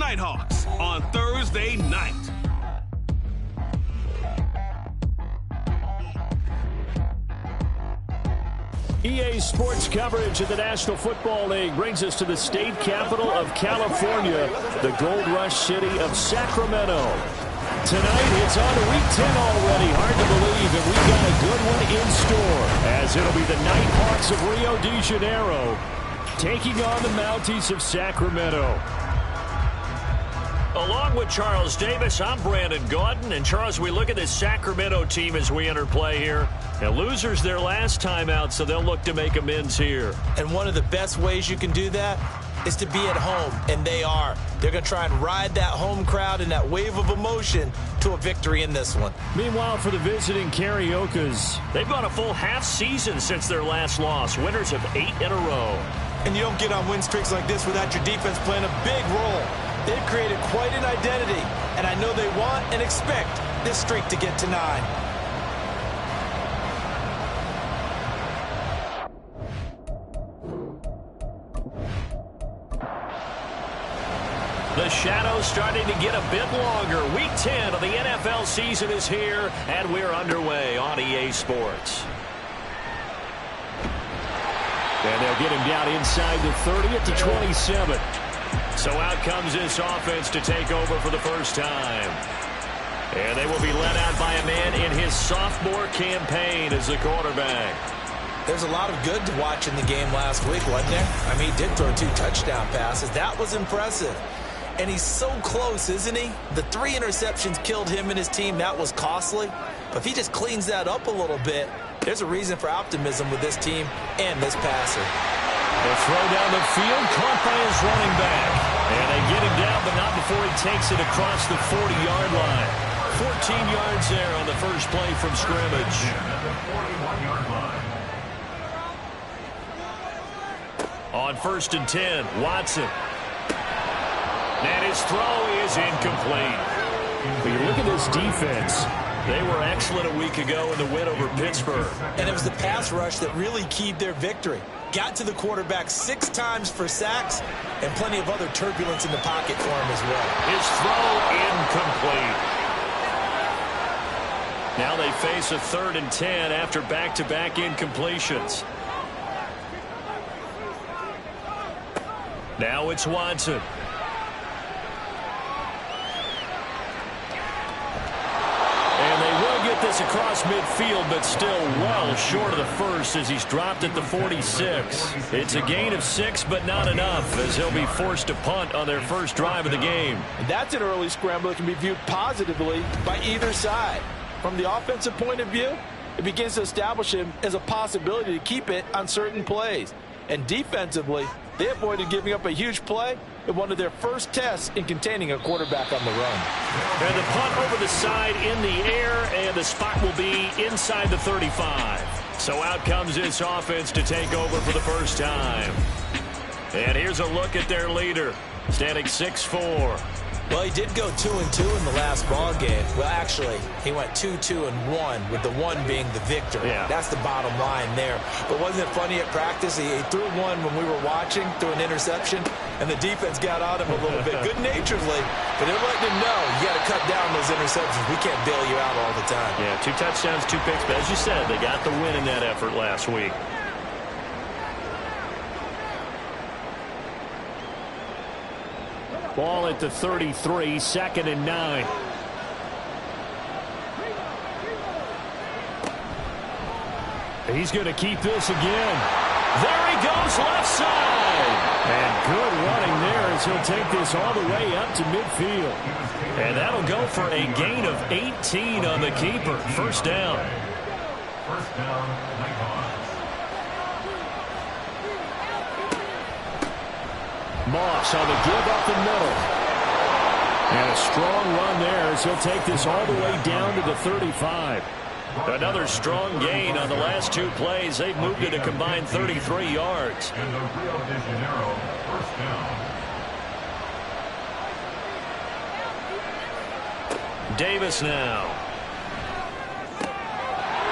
Nighthawks on Thursday night. EA Sports coverage of the National Football League brings us to the state capital of California, the gold rush city of Sacramento. Tonight, it's on to Week 10 already. Hard to believe, and we've got a good one in store, as it'll be the Nighthawks of Rio de Janeiro taking on the Mounties of Sacramento. Along with Charles Davis, I'm Brandon Gaudin. And Charles, we look at this Sacramento team as we enter play here. And losers their last time out, so they'll look to make amends here. And one of the best ways you can do that is to be at home, and they are. They're going to try and ride that home crowd and that wave of emotion to a victory in this one. Meanwhile, for the visiting Cariocas, they've gone a full half season since their last loss, winners of 8 in a row. And you don't get on win streaks like this without your defense playing a big role. They've created quite an identity, and I know they want and expect this streak to get to 9. The shadow's starting to get a bit longer. Week 10 of the NFL season is here, and we're underway on EA Sports. And they'll get him down inside the 30 at the 27. So out comes this offense to take over for the first time. And they will be led out by a man in his sophomore campaign as the quarterback. There's a lot of good to watch in the game last week, wasn't there? I mean, he did throw 2 touchdown passes. That was impressive. And he's so close, isn't he? The 3 interceptions killed him and his team. That was costly. But if he just cleans that up a little bit, there's a reason for optimism with this team and this passer. The throw down the field, caught by his running back. And they get him down, but not before he takes it across the 40-yard line. 14 yards there on the first play from scrimmage. On 1st and 10, Watson. And his throw is incomplete. But you look at this defense. They were excellent a week ago in the win over Pittsburgh. And it was the pass rush that really keyed their victory. Got to the quarterback 6 times for sacks and plenty of other turbulence in the pocket for him as well. His throw incomplete. Now they face a 3rd and 10 after back-to-back incompletions. Now it's Watson. And they will get this across midfield, but still well short of the first as he's dropped at the 46. It's a gain of 6, but not enough, as he'll be forced to punt on their first drive of the game. That's an early scramble that can be viewed positively by either side. From the offensive point of view, it begins to establish him as a possibility to keep it on certain plays. And defensively, they avoided giving up a huge play in one of their first tests in containing a quarterback on the run. And the punt over the side in the air, and the spot will be inside the 35. So out comes this offense to take over for the first time. And here's a look at their leader, standing 6'4". Well, he did go 2-2 in the last ball game. Well, actually, he went 2-2-1, with the 1 being the victor. Yeah. That's the bottom line there. But wasn't it funny at practice? He threw one when we were watching, threw an interception, and the defense got on him a little bit, good-naturedly. But they're letting him know, you got to cut down those interceptions. We can't bail you out all the time. Yeah, 2 touchdowns, 2 picks. But as you said, they got the win in that effort last week. Ball at the 33, 2nd and 9. He's going to keep this again. There he goes, left side. And good running there as he'll take this all the way up to midfield. And that'll go for a gain of 18 on the keeper. First down. First down, Nighthawks. Moss on the give up the middle. And a strong run there as he'll take this all the way down to the 35. Another strong gain on the last 2 plays. They've moved it a combined 33 yards. And the Rio de Janeiro first down. Davis now.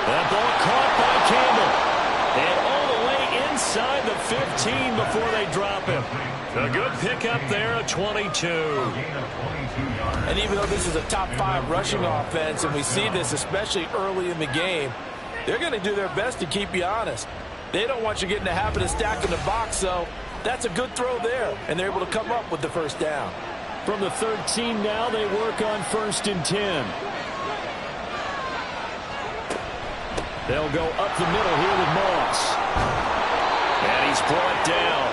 That ball caught by Campbell. And all the way inside the 15 before they drop him. A good pickup there, a 22. And even though this is a top 5 rushing offense, and we see this especially early in the game, they're going to do their best to keep you honest. They don't want you getting the habit of stacking the box, so that's a good throw there, and they're able to come up with the first down. From the 13 now, they work on 1st and 10. They'll go up the middle here with Moss. And he's brought down.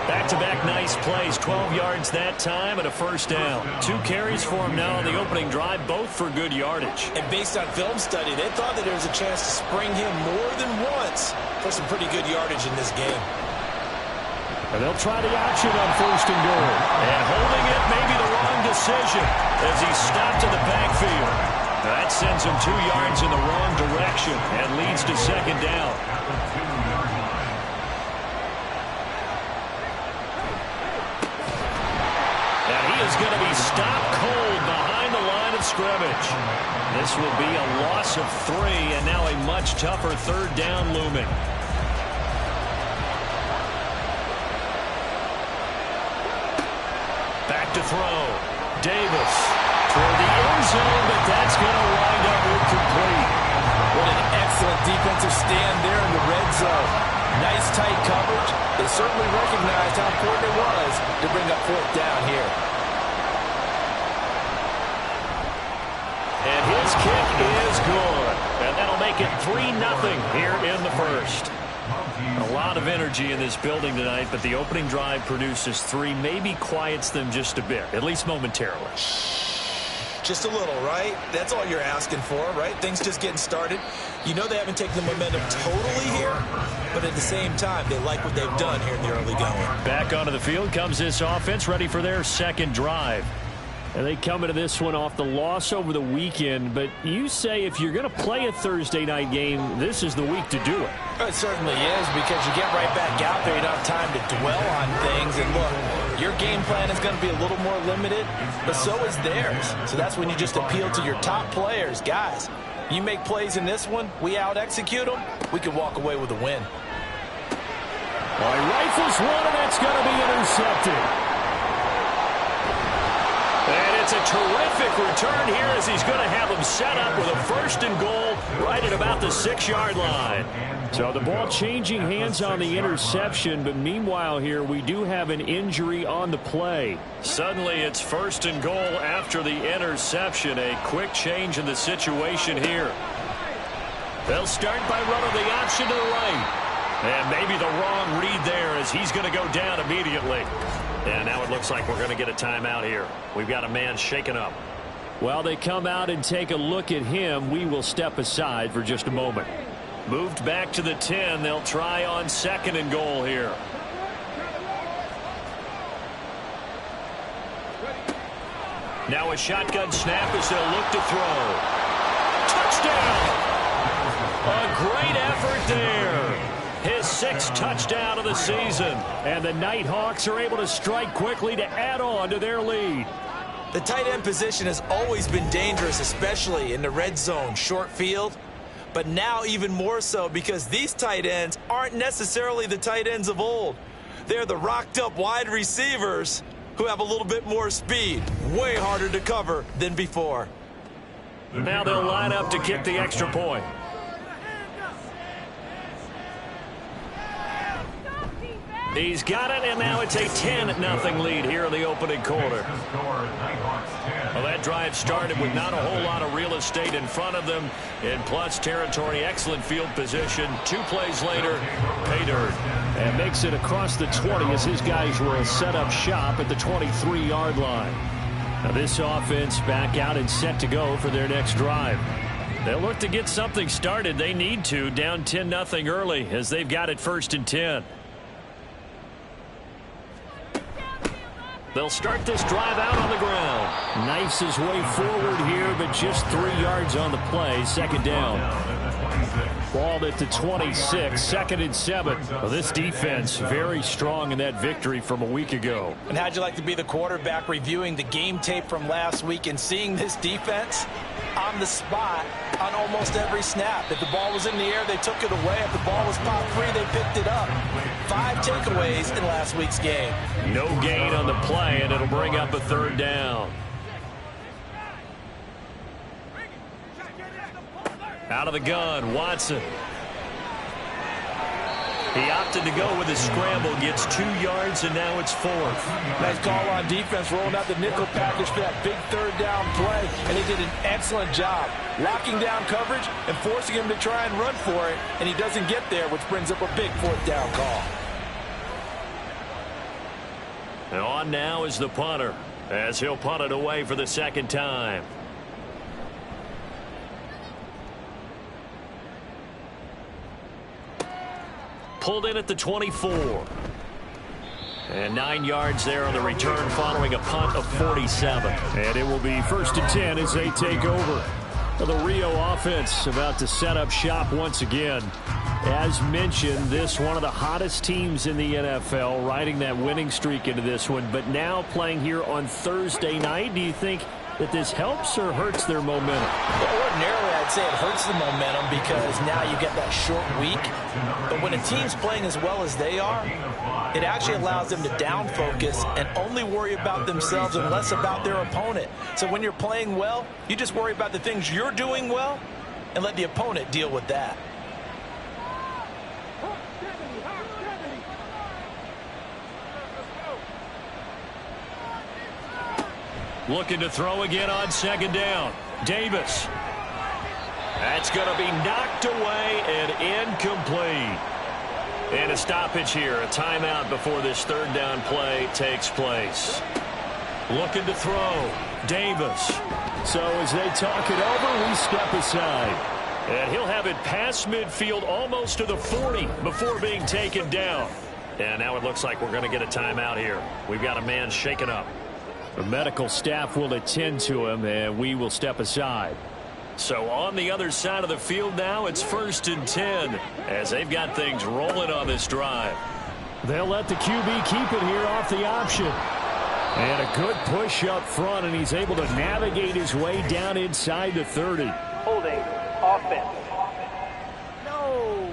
Back-to-back nice plays, 12 yards that time and a first down. 2 carries for him now on the opening drive, both for good yardage. And based on film study, they thought that there was a chance to spring him more than once for some pretty good yardage in this game. And they'll try the option on 1st and goal. And holding it may be the wrong decision as he's stopped in the backfield. That sends him 2 yards in the wrong direction and leads to 2nd down. And he is going to be stopped cold behind the line of scrimmage. This will be a loss of 3 and now a much tougher 3rd down looming. Back to throw. Davis toward the end zone, but that's going to wind up incomplete. What an excellent defensive stand there in the red zone. Nice tight coverage. They certainly recognized how important it was to bring up 4th down here. And his kick is good. And that'll make it 3-0 here in the first. A lot of energy in this building tonight, but the opening drive produces 3, maybe quiets them just a bit, at least momentarily. Just a little, right? That's all you're asking for, right? Things just getting started. You know they haven't taken the momentum totally here, but at the same time, they like what they've done here in the early going. Back onto the field comes this offense, ready for their 2nd drive. And they come into this one off the loss over the weekend, but you say if you're going to play a Thursday night game, this is the week to do it. It certainly is, because you get right back out there. You don't have time to dwell on things. And look, your game plan is going to be a little more limited, but so is theirs. So that's when you just appeal to your top players. Guys, you make plays in this one, we out-execute them, we can walk away with a win. Well, he rifles one, and that's going to be intercepted. And it's a terrific return here as he's going to have him set up with a 1st and goal right at about the 6-yard line. So the ball changing hands on the interception, but meanwhile here we do have an injury on the play. Suddenly it's 1st and goal after the interception. A quick change in the situation here. They'll start by running the option to the right. And maybe the wrong read there as he's going to go down immediately. And now it looks like we're going to get a timeout here. We've got a man shaken up. While they come out and take a look at him, we will step aside for just a moment. Moved back to the 10. They'll try on 2nd and goal here. Now a shotgun snap as they'll look to throw. Touchdown! A great effort there. His 6th touchdown of the season. And the Nighthawks are able to strike quickly to add on to their lead. The tight end position has always been dangerous, especially in the red zone, short field. But now even more so because these tight ends aren't necessarily the tight ends of old. They're the rocked-up wide receivers who have a little bit more speed. Way harder to cover than before. Now they'll line up to kick the extra point. He's got it, and now it's a 10-0 lead here in the opening quarter. Well, that drive started with not a whole lot of real estate in front of them. In plus territory, excellent field position. 2 plays later, pay dirt. And makes it across the 20 as his guys will set up shop at the 23-yard line. Now this offense back out and set to go for their next drive. They'll look to get something started. They need to, down 10-0 early as they've got it 1st and 10. They'll start this drive out on the ground. Knifes his way forward here, but just 3 yards on the play. 2nd down. Ball at the 26, 2nd and 7. Well, this defense very strong in that victory from a week ago. And how'd you like to be the quarterback reviewing the game tape from last week and seeing this defense on the spot on almost every snap. If the ball was in the air, they took it away. If the ball was popped free, they picked it up. 5 takeaways in last week's game. No gain on the play, and it'll bring up a third down. Out of the gun, Watson. He opted to go with his scramble, gets 2 yards, and now it's 4th. Nice call on defense, rolling out the nickel package for that big third down play, and he did an excellent job locking down coverage and forcing him to try and run for it, and he doesn't get there, which brings up a big 4th down call. And on now is the punter, as he'll punt it away for the second time. Pulled in at the 24. And 9 yards there on the return following a punt of 47. And it will be 1st and 10 as they take over. The Rio offense about to set up shop once again. As mentioned, this one of the hottest teams in the NFL, riding that winning streak into this one. But now playing here on Thursday night, do you think that this helps or hurts their momentum? Well, ordinarily, I'd say it hurts the momentum because now you get that short week. But when a team's playing as well as they are, it actually allows them to down focus and only worry about themselves and less about their opponent. So when you're playing well, you just worry about the things you're doing well and let the opponent deal with that. Looking to throw again on 2nd down. Davis. That's going to be knocked away and incomplete. And a stoppage here, a timeout before this 3rd down play takes place. Looking to throw. Davis. So as they talk it over, we step aside. And he'll have it past midfield almost to the 40 before being taken down. And now it looks like we're going to get a timeout here. We've got a man shaken up. The medical staff will attend to him, and we will step aside. So on the other side of the field now, it's 1st and 10 as they've got things rolling on this drive. They'll let the QB keep it here off the option. And a good push up front, and he's able to navigate his way down inside the 30. Holding offense. No.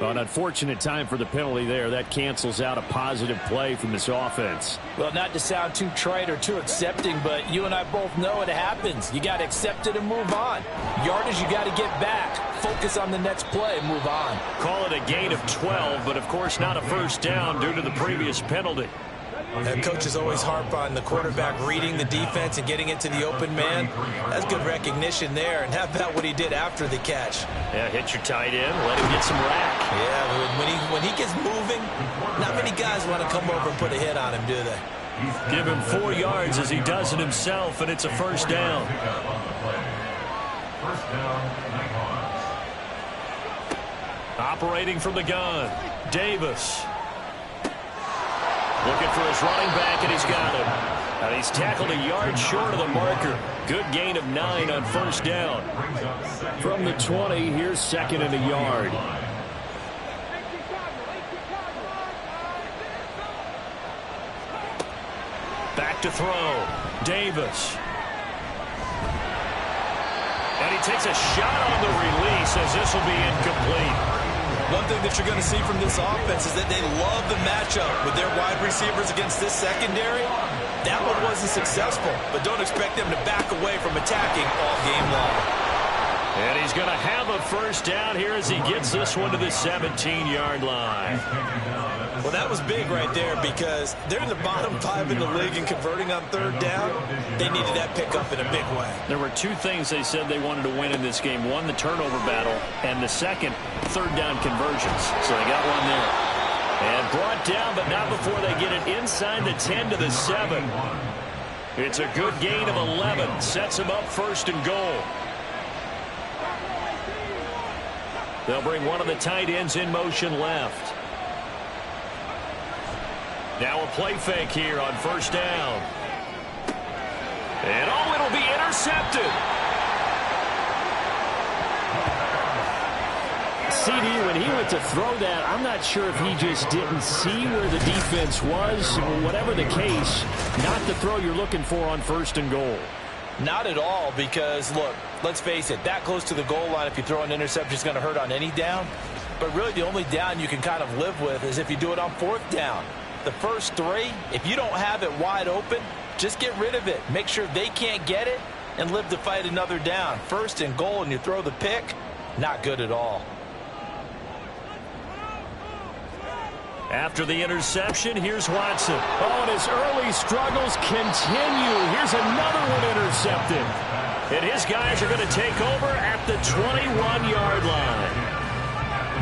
An unfortunate time for the penalty there. That cancels out a positive play from this offense. Well, not to sound too trite or too accepting, but you and I both know it happens. You got to accept it and move on. Yardage, you got to get back. Focus on the next play and move on. Call it a gain of 12, but of course not a 1st down due to the previous penalty. Coaches always harp on the quarterback reading the defense and getting it to the open man. That's good recognition there. And how about what he did after the catch? Yeah, hit your tight end, let him get some rack. Yeah, when he gets moving, not many guys want to come over and put a hit on him, do they? Give him 4 yards as he does it himself, and it's a 1st down. 1st down, Nighthawks. Operating from the gun, Davis. Looking for his running back, and he's got him. And he's tackled a yard short of the marker. Good gain of 9 on 1st down. From the 20, here's 2nd and a yard. Back to throw. Davis. And he takes a shot on the release as this will be incomplete. One thing that you're going to see from this offense is that they love the matchup with their wide receivers against this secondary. That one wasn't successful, but don't expect them to back away from attacking all game long. And he's going to have a 1st down here as he gets this one to the 17-yard line. Well, that was big right there because they're in the bottom 5 in the league and converting on 3rd down. They needed that pickup in a big way. There were 2 things they said they wanted to win in this game. One, the turnover battle, and the second, 3rd down conversions. So they got one there. And brought down, but not before they get it inside the 10 to the 7. It's a good gain of 11. Sets them up 1st and goal. They'll bring one of the tight ends in motion left. Now a play fake here on 1st down. And oh, it'll be intercepted. CD, when he went to throw that, I'm not sure if he just didn't see where the defense was. Whatever the case, not the throw you're looking for on 1st and goal. Not at all, because, look, let's face it, that close to the goal line, if you throw an interception, is going to hurt on any down. But really, the only down you can kind of live with is if you do it on 4th down. The first 3, if you don't have it wide open, just get rid of it. Make sure they can't get it and live to fight another down. 1st and goal, and you throw the pick, not good at all. After the interception, here's Watson. Oh, and his early struggles continue. Here's another one intercepted. And his guys are going to take over at the 21-yard line.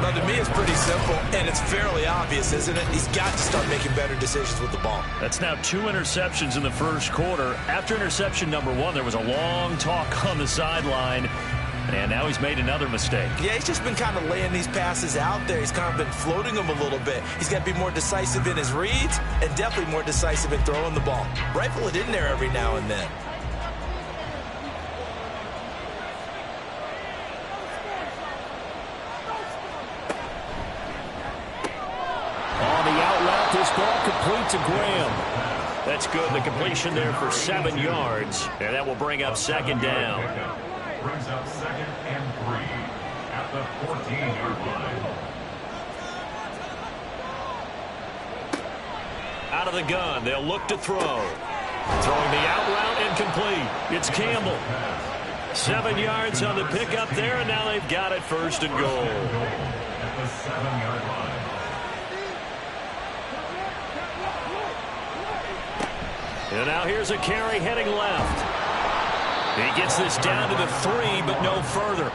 Now, to me, it's pretty simple, and it's fairly obvious, isn't it? He's got to start making better decisions with the ball. That's now 2 interceptions in the first quarter. After interception number 1, there was a long talk on the sideline. And now he's made another mistake. Yeah, he's just been kind of laying these passes out there. He's kind of been floating them a little bit. He's got to be more decisive in his reads and definitely more decisive in throwing the ball. Rifle it in there every now and then. On the out route, this ball complete to Graham. That's good. The completion there for 7 yards. And that will bring up 2nd down. Brings up 2nd and 3 at the 14-yard line. Out of the gun, they'll look to throw. Throwing the out route incomplete. It's Campbell. 7 yards on the pickup there, and now they've got it 1st and goal. At the 7-yard line. And now here's a carry heading left. He gets this down to the 3, but no further.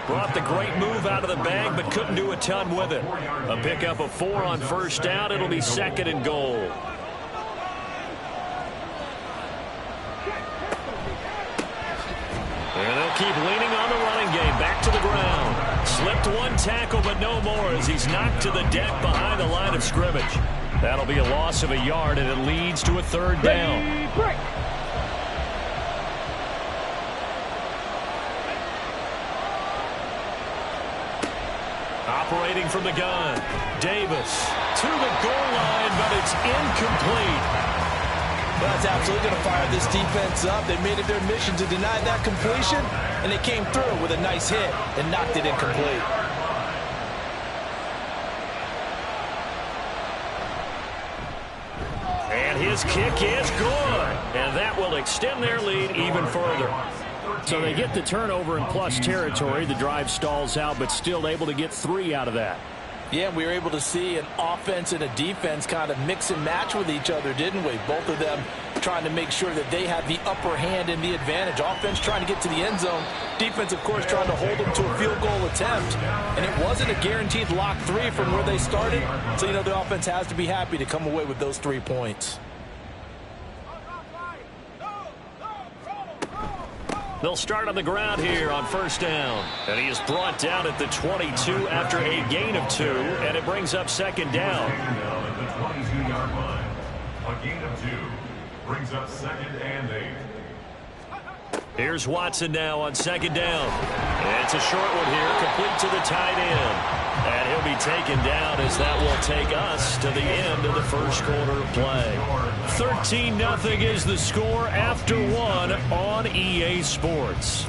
Brought the great move out of the bag, but couldn't do a ton with it. A pickup of 4 on 1st down. It'll be 2nd and goal. And they'll keep leaning on the running game. Back to the ground. Slipped 1 tackle, but no more as he's knocked to the deck behind the line of scrimmage. That'll be a loss of a yard, and it leads to a 3rd down. Operating from the gun. Davis to the goal line, but it's incomplete. That's absolutely going to fire this defense up. They made it their mission to deny that completion, and they came through with a nice hit and knocked it incomplete. And his kick is good. And that will extend their lead even further. So they get the turnover in plus territory. The drive stalls out, but still able to get 3 out of that. Yeah, we were able to see an offense and a defense kind of mix and match with each other, didn't we? Both of them trying to make sure that they have the upper hand and the advantage. Offense trying to get to the end zone. Defense, of course, trying to hold them to a field goal attempt. And it wasn't a guaranteed lock 3 from where they started. So, you know, the offense has to be happy to come away with those 3 points. They'll start on the ground here on 1st down. And he is brought down at the 22 after a gain of 2, and it brings up 2nd down. At the 22-yard line. A gain of 2 brings up 2nd and 8. Here's Watson now on 2nd down. It's a short one here, complete to the tight end. And he'll be taken down as that will take us to the end of the first quarter of play. 13-0 is the score after 1 on EA Sports.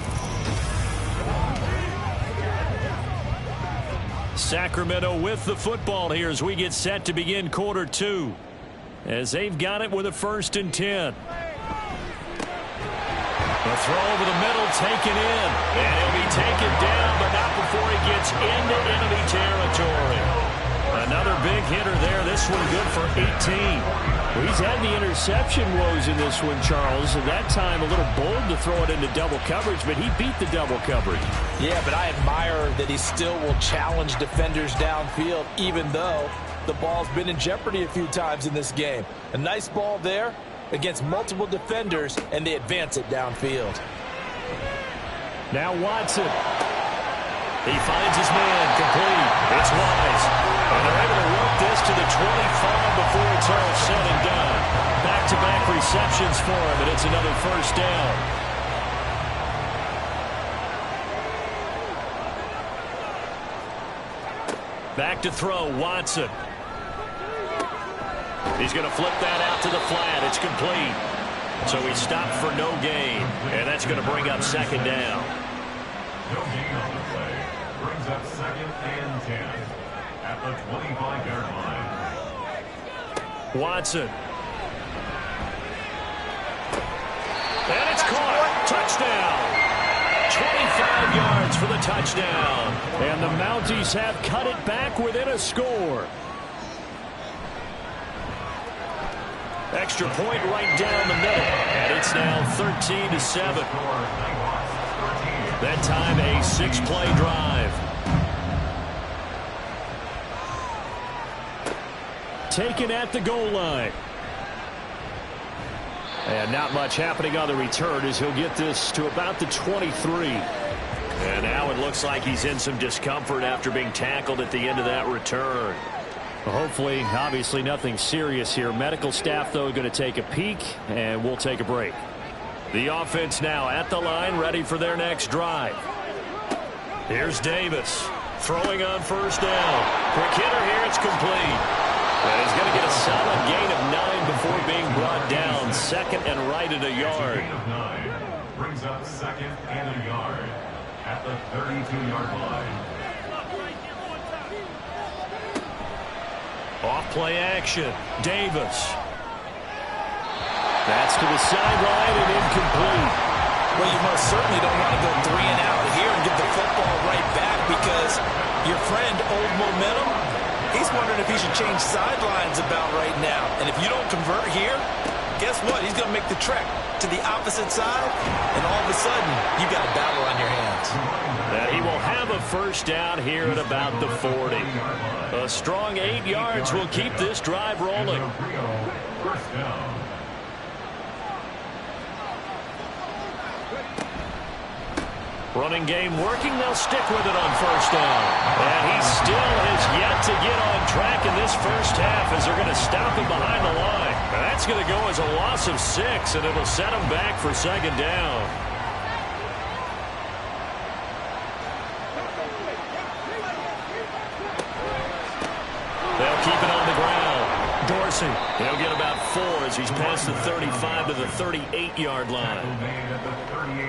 Sacramento with the football here as we get set to begin quarter 2. As they've got it with a 1st and 10. The throw over the middle taken in. And he'll be taken down, but not before he gets into enemy territory. Another big hitter there. This one good for 18. Well, he's had the interception woes in this one, Charles. At that time, a little bold to throw it into double coverage, but he beat the double coverage. Yeah, but I admire that he still will challenge defenders downfield, even though the ball's been in jeopardy a few times in this game. A nice ball there against multiple defenders, and they advance it downfield. Now Watson. He finds his man complete. It's Wise. And they're able to work this to the 25 before it's all said and done. Back-to-back receptions for him, and it's another 1st down. Back to throw, Watson. He's going to flip that out to the flat. It's complete. So he stopped for no gain, and that's going to bring up second down. No gain on the play. Brings up second and 10 at the 25-yard line. Watson. And it's caught. Touchdown. 25 yards for the touchdown. And the Mounties have cut it back within a score. Extra point right down the middle. And it's now 13-7. That time a 6-play drive. Taken at the goal line. And not much happening on the return as he'll get this to about the 23. And now it looks like he's in some discomfort after being tackled at the end of that return. Hopefully, obviously nothing serious here. Medical staff, though, going to take a peek, and we'll take a break. The offense now at the line, ready for their next drive. Here's Davis throwing on first down. Quick hitter here, it's complete. And he's going to get a solid gain of 9 before being brought down. Second and right at a yard. Gain of 9 brings up second and a yard at the 32-yard line. Off play action. Davis. That's to the sideline and incomplete. Well, you most certainly don't want to go 3 and out here and give the football right back because your friend, Old Momentum, he's wondering if he should change sidelines about right now. And if you don't convert here, guess what? He's going to make the trek to the opposite side, and all of a sudden, you've got a battle on your hands. And he will have a first down here at about the 40. A strong 8 yards will keep this drive rolling. First down. Running game working. They'll stick with it on first down. And he still has yet to get on track in this first half as they're going to stop him behind the line. And that's going to go as a loss of 6, and it'll set him back for second down. They'll keep it on the ground. Dorsey, he'll get about 4 as he's past the 35 to the 38-yard line.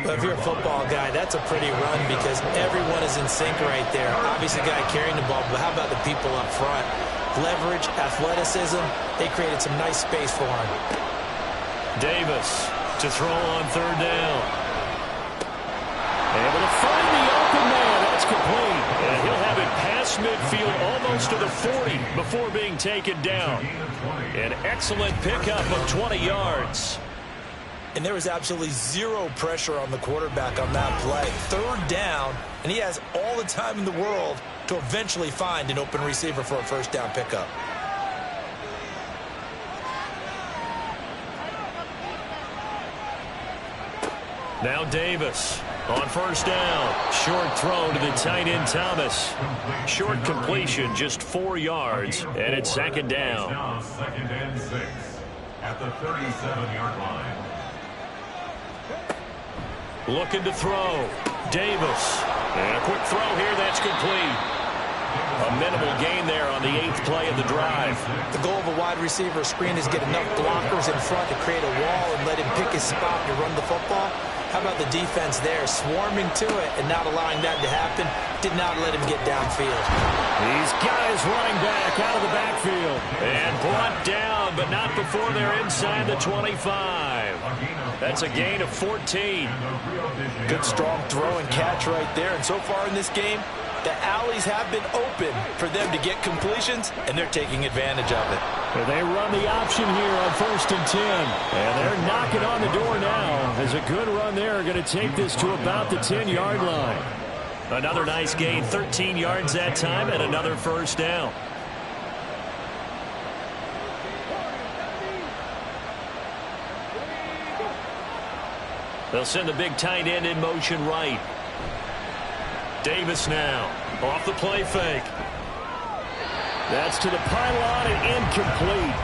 Well, if you're a football guy, that's a pretty run because everyone is in sync right there. Obviously, the guy carrying the ball, but how about the people up front? Leverage, athleticism, they created some nice space for him. Davis to throw on third down. Able to find the open man. That's complete. And he'll have it past midfield almost to the 40 before being taken down. An excellent pickup of 20 yards. And there was absolutely zero pressure on the quarterback on that play. Third down, and he has all the time in the world to eventually find an open receiver for a first down pickup. Now Davis on first down. Short throw to the tight end Thomas. Short completion, just 4 yards, and it's second down. Now second and 6 at the 37-yard line. Looking to throw. Davis. And a quick throw here. That's complete. A minimal gain there on the 8th play of the drive. The goal of a wide receiver screen is get enough blockers in front to create a wall and let him pick his spot to run the football. How about the defense there, swarming to it and not allowing that to happen? Did not let him get downfield. These guys running back out of the backfield. And brought down, but not before they're inside the 25. That's a gain of 14. Good strong throw and catch right there. And so far in this game, the alleys have been open for them to get completions, and they're taking advantage of it. They run the option here on 1st and 10. And they're knocking on the door now. As a good run there, going to take this to about the 10-yard line. Another nice gain, 13 yards that time, and another first down. They'll send the big tight end in motion right. Davis now off the play fake. That's to the pylon and incomplete.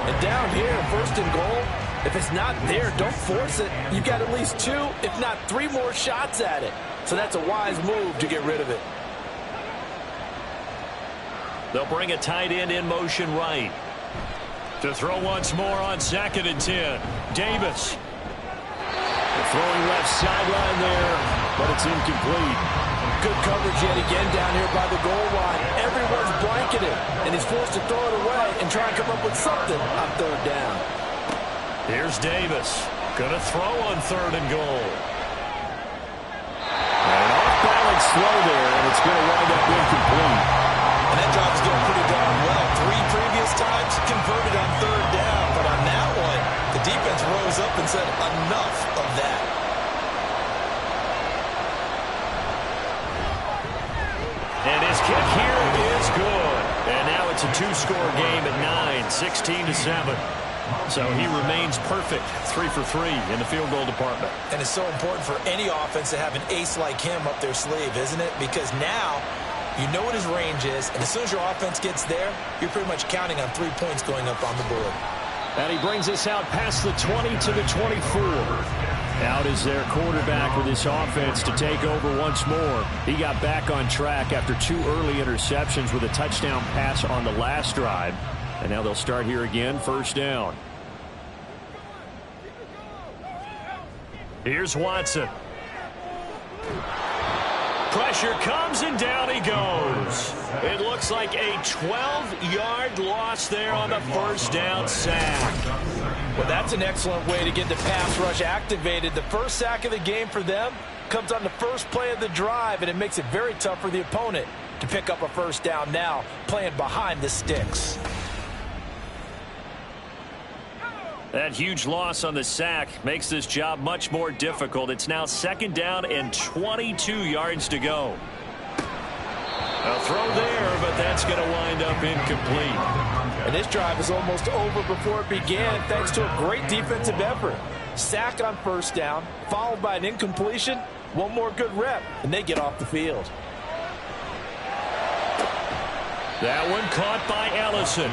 And down here, 1st and goal, if it's not there, don't force it. You've got at least 2, if not 3 more shots at it. So that's a wise move to get rid of it. They'll bring a tight end in motion right. To throw once more on 2nd and 10. Davis. Throwing left sideline there, but it's incomplete. Good coverage yet again down here by the goal line. Everyone's blanketed, and he's forced to throw it away and try and come up with something on 3rd down. Here's Davis. Going to throw on 3rd and goal. And an off-balance throw there, and it's going to wind up incomplete. And that job is going pretty darn well. 3 previous times converted on 3rd down, but on that one, the defense rose up and said enough of that. And his kick here is good. And now it's a 2-score game at 9, 16-7. So he remains perfect, 3 for 3 in the field goal department. And it's so important for any offense to have an ace like him up their sleeve, isn't it? Because now you know what his range is, and as soon as your offense gets there, you're pretty much counting on 3 points going up on the board. And he brings us out past the 20 to the 24. Out is their quarterback with this offense to take over once more. He got back on track after 2 early interceptions with a touchdown pass on the last drive. And now they'll start here again, 1st down. Here's Watson. Pressure comes and down he goes. It looks like a 12-yard loss there on the 1st down sack. Well, that's an excellent way to get the pass rush activated. The first sack of the game for them comes on the first play of the drive, and it makes it very tough for the opponent to pick up a 1st down now, playing behind the sticks. That huge loss on the sack makes this job much more difficult. It's now 2nd down and 22 yards to go. A throw there, but that's going to wind up incomplete. And this drive is almost over before it began thanks to a great defensive effort. Sack on 1st down, followed by an incompletion. One more good rep, and they get off the field. That one caught by Ellison.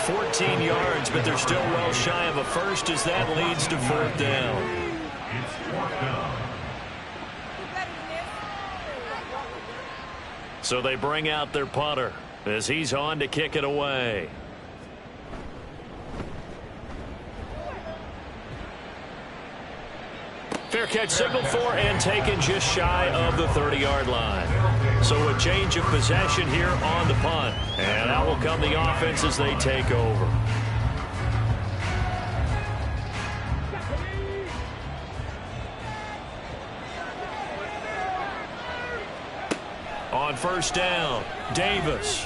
14 yards, but they're still well shy of a first as that leads to 4th down. It's 4th down. So they bring out their punter as he's on to kick it away. Fair catch signaled for and taken just shy of the 30-yard line. So a change of possession here on the punt. And out will come the offense as they take over. On 1st down, Davis.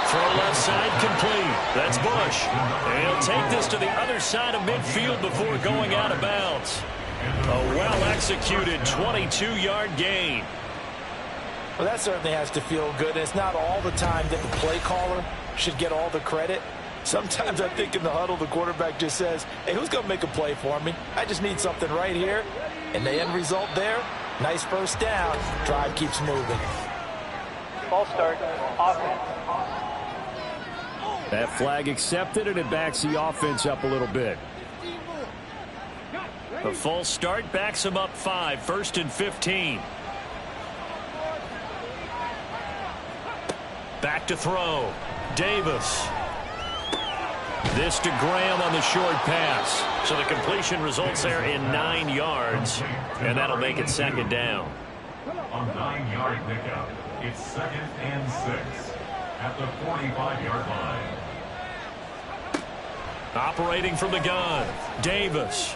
Throw left side complete. That's Bush. And he'll take this to the other side of midfield before going out of bounds. A well-executed 22-yard gain. Well, that certainly has to feel good. And it's not all the time that the play caller should get all the credit. Sometimes I think in the huddle, the quarterback just says, hey, who's going to make a play for me? I just need something right here. And the end result there, nice 1st down. Drive keeps moving. Ball start, offense. That flag accepted, and it backs the offense up a little bit. The full start backs him up 5, 1st and 15. Back to throw. Davis. This to Graham on the short pass. So the completion results there in 9 yards. And that'll make it 2nd down. On 9-yard pickup, it's 2nd and 6 at the 45-yard line. Operating from the gun, Davis.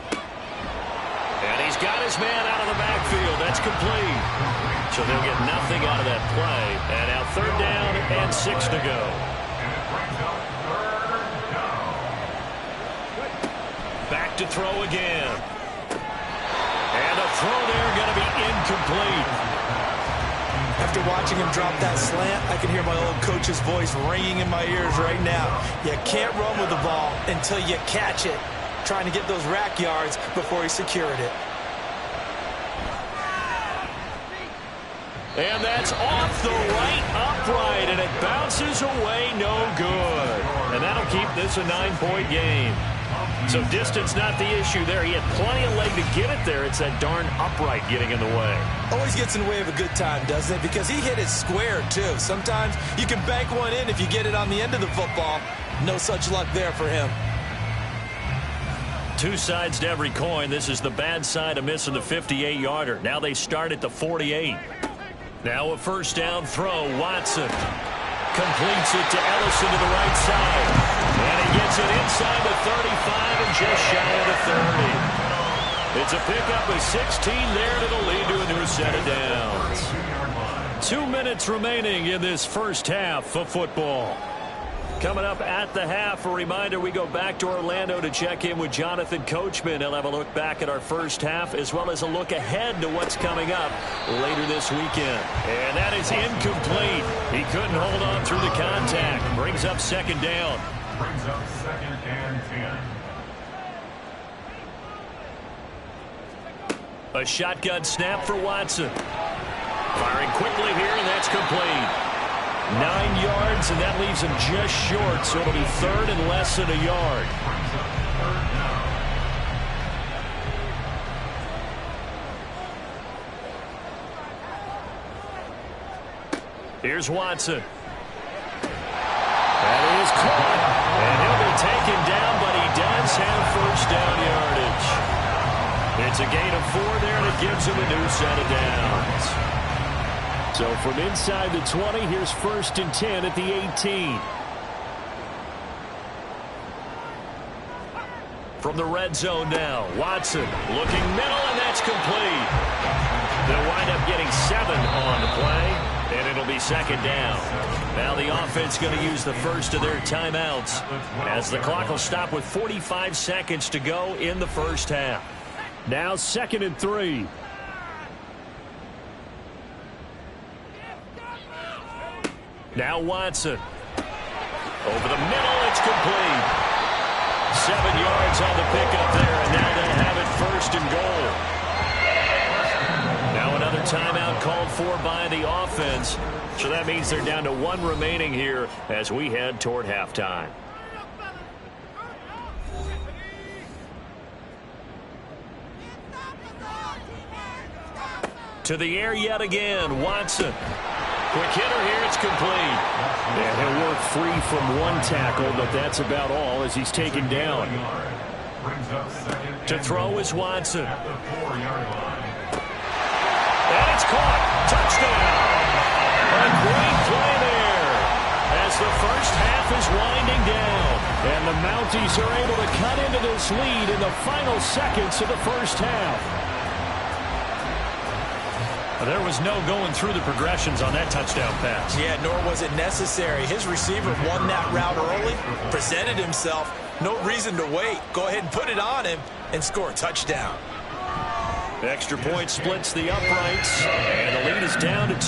And he's got his man out of the backfield. That's complete. So they'll get nothing out of that play. And now 3rd down and 6 to go. And it brings up 3rd down. Back to throw again. And a throw there going to be incomplete. After watching him drop that slant, I can hear my old coach's voice ringing in my ears right now. You can't run with the ball until you catch it. Trying to get those rack yards before he secured it. And that's off the right upright, and it bounces away no good. And that'll keep this a 9-point game. So distance not the issue there. He had plenty of leg to get it there. It's that darn upright getting in the way. Always gets in the way of a good time, doesn't it? Because he hit it square, too. Sometimes you can bank one in if you get it on the end of the football. No such luck there for him. Two sides to every coin. This is the bad side of missing the 58-yarder. Now they start at the 48. Now a first down throw. Watson completes it to Ellison to the right side. And he gets it inside the 35 and just shy of the 30. It's a pickup of 16 there, and it'll lead to a new set of downs. 2 minutes remaining in this first half of football. Coming up at the half, a reminder, we go back to Orlando to check in with Jonathan Coachman. He'll have a look back at our first half as well as a look ahead to what's coming up later this weekend. And that is incomplete. He couldn't hold on through the contact. Brings up second down. Brings up second and 10. A shotgun snap for Watson. Firing quickly here, and that's complete. 9 yards, and that leaves him just short, so it'll be third and less than a yard. Here's Watson. That is caught, and he'll be taken down, but he does have first down yardage. It's a gain of 4 there, and it gives him a new set of downs. So from inside the 20, here's first and 10 at the 18. From the red zone now, Watson looking middle, and that's complete. They'll wind up getting 7 on the play, and it'll be second down. Now the offense going to use the first of their timeouts as the clock will stop with 45 seconds to go in the first half. Now second and 3. Now Watson. Over the middle, it's complete. 7 yards on the pickup there, and now they'll have it first and goal. Now another timeout called for by the offense. So that means they're down to 1 remaining here as we head toward halftime. To the air yet again, Watson. Quick hitter here, it's complete. And he'll work free from 1 tackle, but that's about all as he's taken down. To throw is Watson. And it's caught. Touchdown. A great play there as the first half is winding down. And the Mounties are able to cut into this lead in the final seconds of the first half. There was no going through the progressions on that touchdown pass. Yeah, nor was it necessary. His receiver won that route early, presented himself. No reason to wait. Go ahead and put it on him and score a touchdown. Extra point splits the uprights, and the lead is down to 2.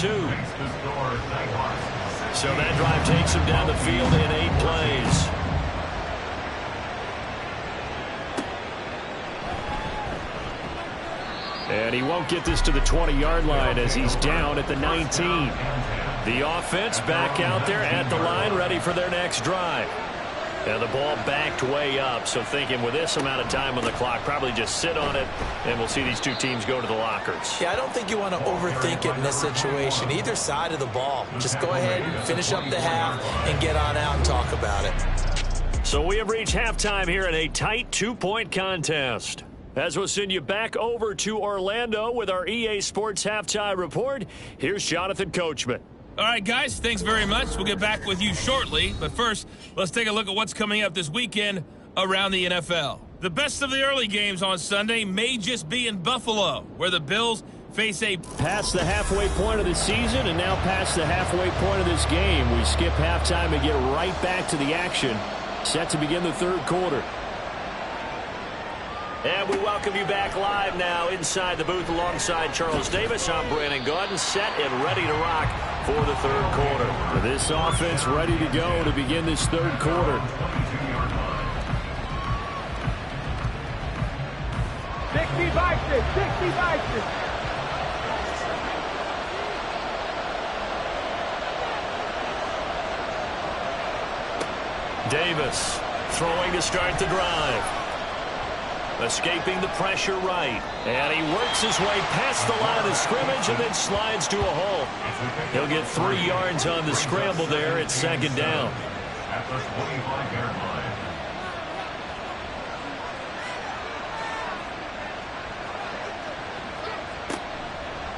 So that drive takes him down the field in 8 plays. And he won't get this to the 20-yard line as he's down at the 19. The offense back out there at the line, ready for their next drive. And the ball backed way up, so thinking with this amount of time on the clock, probably just sit on it, and we'll see these two teams go to the lockers. Yeah, I don't think you want to overthink it in this situation. Either side of the ball. Just go ahead and finish up the half and get on out and talk about it. So we have reached halftime here in a tight 2-point contest. As we'll send you back over to Orlando with our EA Sports Halftime Report, here's Jonathan Coachman. All right, guys, thanks very much. We'll get back with you shortly. But first, let's take a look at what's coming up this weekend around the NFL. The best of the early games on Sunday may just be in Buffalo, where the Bills face a... Past the halfway point of the season and now past the halfway point of this game. We skip halftime and get right back to the action. Set to begin the third quarter. And we welcome you back live now inside the booth alongside Charles Davis. I'm Brandon Gordon, set and ready to rock for the third quarter. This offense ready to go to begin this third quarter. 60 boxes, 60 boxes. Davis throwing to start the drive. Escaping the pressure right. And he works his way past the line of scrimmage and then slides to a hole. He'll get 3 yards on the scramble there at second down. At the 25-yard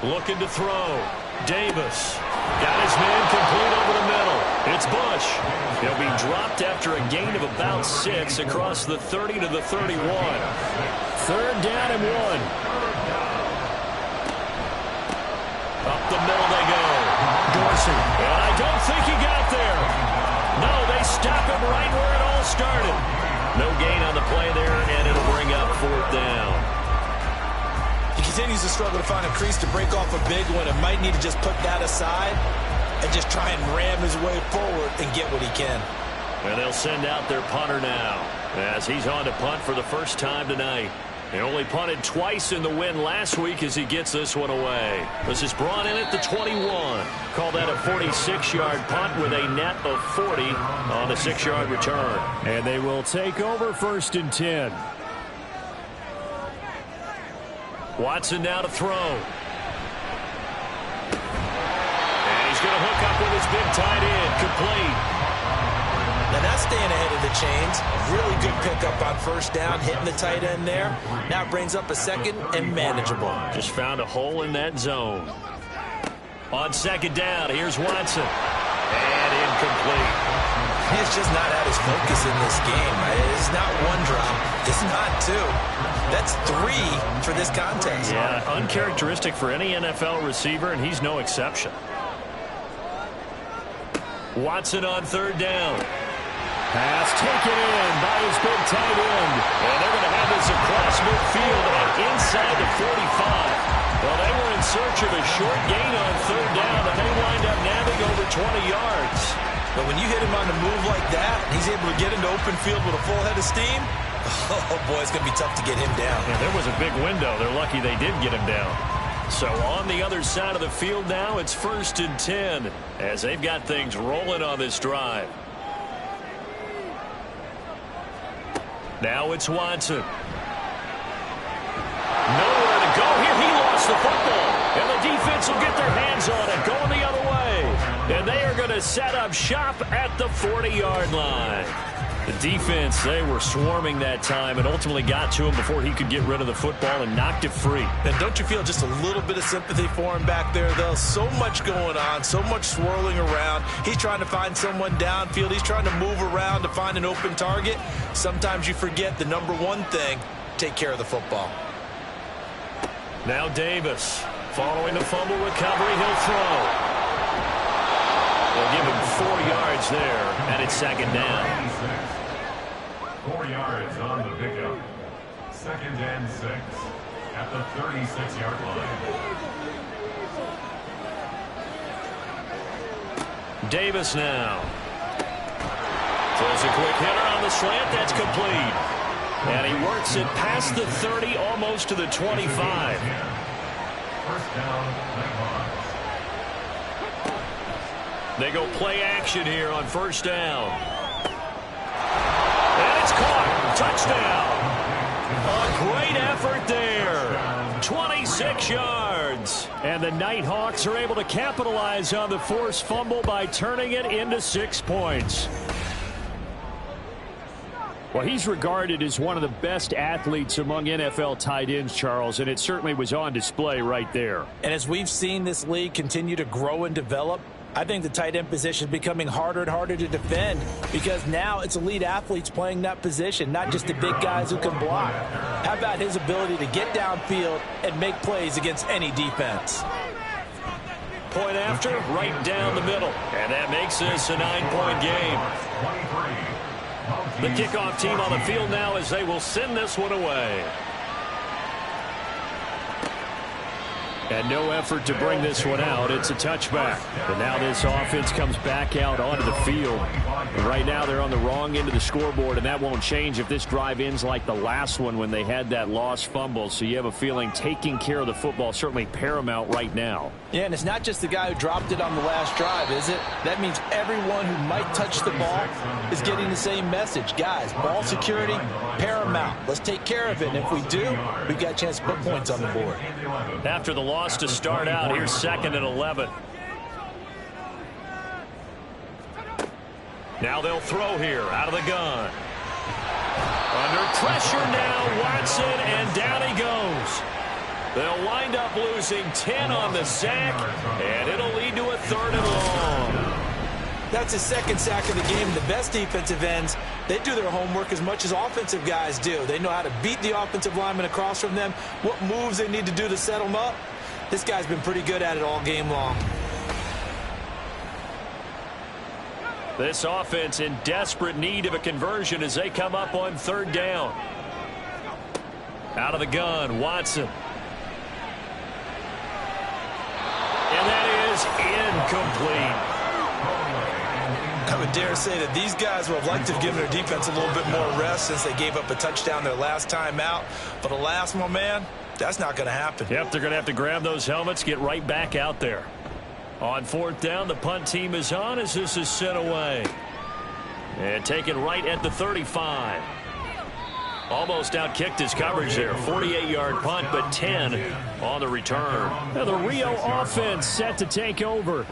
line. Looking to throw. Davis got his man complete over the middle. It's Bush. He'll be dropped after a gain of about 6 across the 30 to the 31. 3rd down and 1. Up the middle they go. Dorsey. And I don't think he got there. No, they stop him right where it all started. No gain on the play there, and it'll bring up 4th down. He continues to struggle to find a crease to break off a big one and might need to just put that aside and just try and ram his way forward and get what he can. And they'll send out their punter now as he's on to punt for the first time tonight. He only punted twice in the win last week as he gets this one away. This is brought in at the 21. Call that a 46-yard punt with a net of 40 on the 6-yard return. And they will take over 1st and 10. Watson now to throw. And he's going to hook up with his big tight end. Complete. Now that's staying ahead of the chains. Really good pickup on 1st down, hitting the tight end there. Now it brings up a 2nd and manageable. Just found a hole in that zone. On 2nd down, here's Watson. And incomplete. He's just not at his focus in this game. It's not 1 drop. It's not 2. That's 3 for this contest. Yeah, uncharacteristic for any NFL receiver, and he's no exception. Watson on 3rd down. Pass taken in by his big tight end. And they're going to have this across midfield and inside the 45. Well, they were in search of a short gain on 3rd down, and they wind up nabbing over 20 yards. But when you hit him on the move like that, he's able to get into open field with a full head of steam. Oh, boy, it's going to be tough to get him down. Yeah, there was a big window. They're lucky they did get him down. So on the other side of the field now, it's 1st and 10 as they've got things rolling on this drive. Now it's Watson. Nowhere to go here. He lost the football. And the defense will get their hands on it, going the other way. And they are going to set up shop at the 40-yard line. The defense, they were swarming that time and ultimately got to him before he could get rid of the football and knocked it free. And don't you feel just a little bit of sympathy for him back there, though? So much going on, so much swirling around. He's trying to find someone downfield. He's trying to move around to find an open target. Sometimes you forget the number 1 thing, take care of the football. Now Davis, following the fumble recovery, he'll throw. They'll give him 4 yards there, and it's 2nd down. 4 yards on the pickup. 2nd and 6 at the 36-yard line. Davis now. Throws a quick hitter on the slant. That's complete. And he works it past the 30, almost to the 25. 1st down, Nighthawks. They go play action here on 1st down. And it's caught. Touchdown. A great effort there. 26 yards. And the Nighthawks are able to capitalize on the forced fumble by turning it into 6 points. Well, he's regarded as one of the best athletes among NFL tight ends, Charles, and it certainly was on display right there. And as we've seen this league continue to grow and develop, I think the tight end position is becoming harder and harder to defend because now it's elite athletes playing that position, not just the big guys who can block. How about his ability to get downfield and make plays against any defense? Point after, right down the middle. And that makes this a 9-point game. The kickoff team on the field now as they will send this one away. And no effort to bring this one out. It's a touchback. And now this offense comes back out onto the field. And right now they're on the wrong end of the scoreboard, and that won't change if this drive ends like the last one when they had that lost fumble. So you have a feeling taking care of the football is certainly paramount right now. Yeah, and it's not just the guy who dropped it on the last drive, is it? That means everyone who might touch the ball is getting the same message. Guys, ball security, paramount. Let's take care of it, and if we do, we've got a chance to put points on the board. After the loss to start out, here's 2nd and 11. Now they'll throw here out of the gun. Under pressure now, Watson, and down he goes. They'll wind up losing 10 on the sack, and it'll lead to a 3rd and long. That's his 2nd sack of the game. The best defensive ends, they do their homework as much as offensive guys do. They know how to beat the offensive lineman across from them, what moves they need to do to set them up. This guy's been pretty good at it all game long. This offense in desperate need of a conversion as they come up on 3rd down. Out of the gun, Watson. And that is incomplete. I would dare say that these guys would have liked to have given their defense a little bit more rest since they gave up a touchdown their last time out. But alas, my man, that's not going to happen. Yep, they're going to have to grab those helmets, get right back out there. On 4th down, the punt team is on as this is sent away. And taken right at the 35. Almost outkicked his coverage there. 48-yard punt, but 10 on the return. Now the Rio offense set to take over.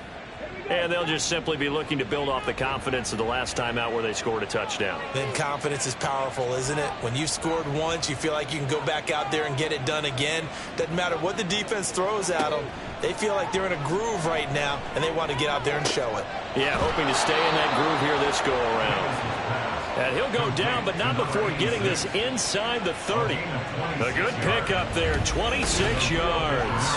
And they'll just simply be looking to build off the confidence of the last time out where they scored a touchdown. Then confidence is powerful, isn't it? When you've scored once, you feel like you can go back out there and get it done again. Doesn't matter what the defense throws at them. They feel like they're in a groove right now, and they want to get out there and show it. Yeah, hoping to stay in that groove here this go-around. And he'll go down, but not before getting this inside the 30. A good pickup there, 26 yards.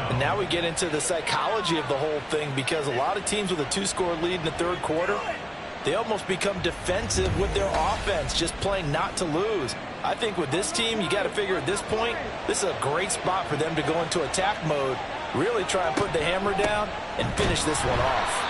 And now we get into the psychology of the whole thing, because a lot of teams with a 2-score lead in the 3rd quarter, they almost become defensive with their offense, just playing not to lose. I think with this team, you got to figure at this point, this is a great spot for them to go into attack mode, really try and put the hammer down and finish this one off.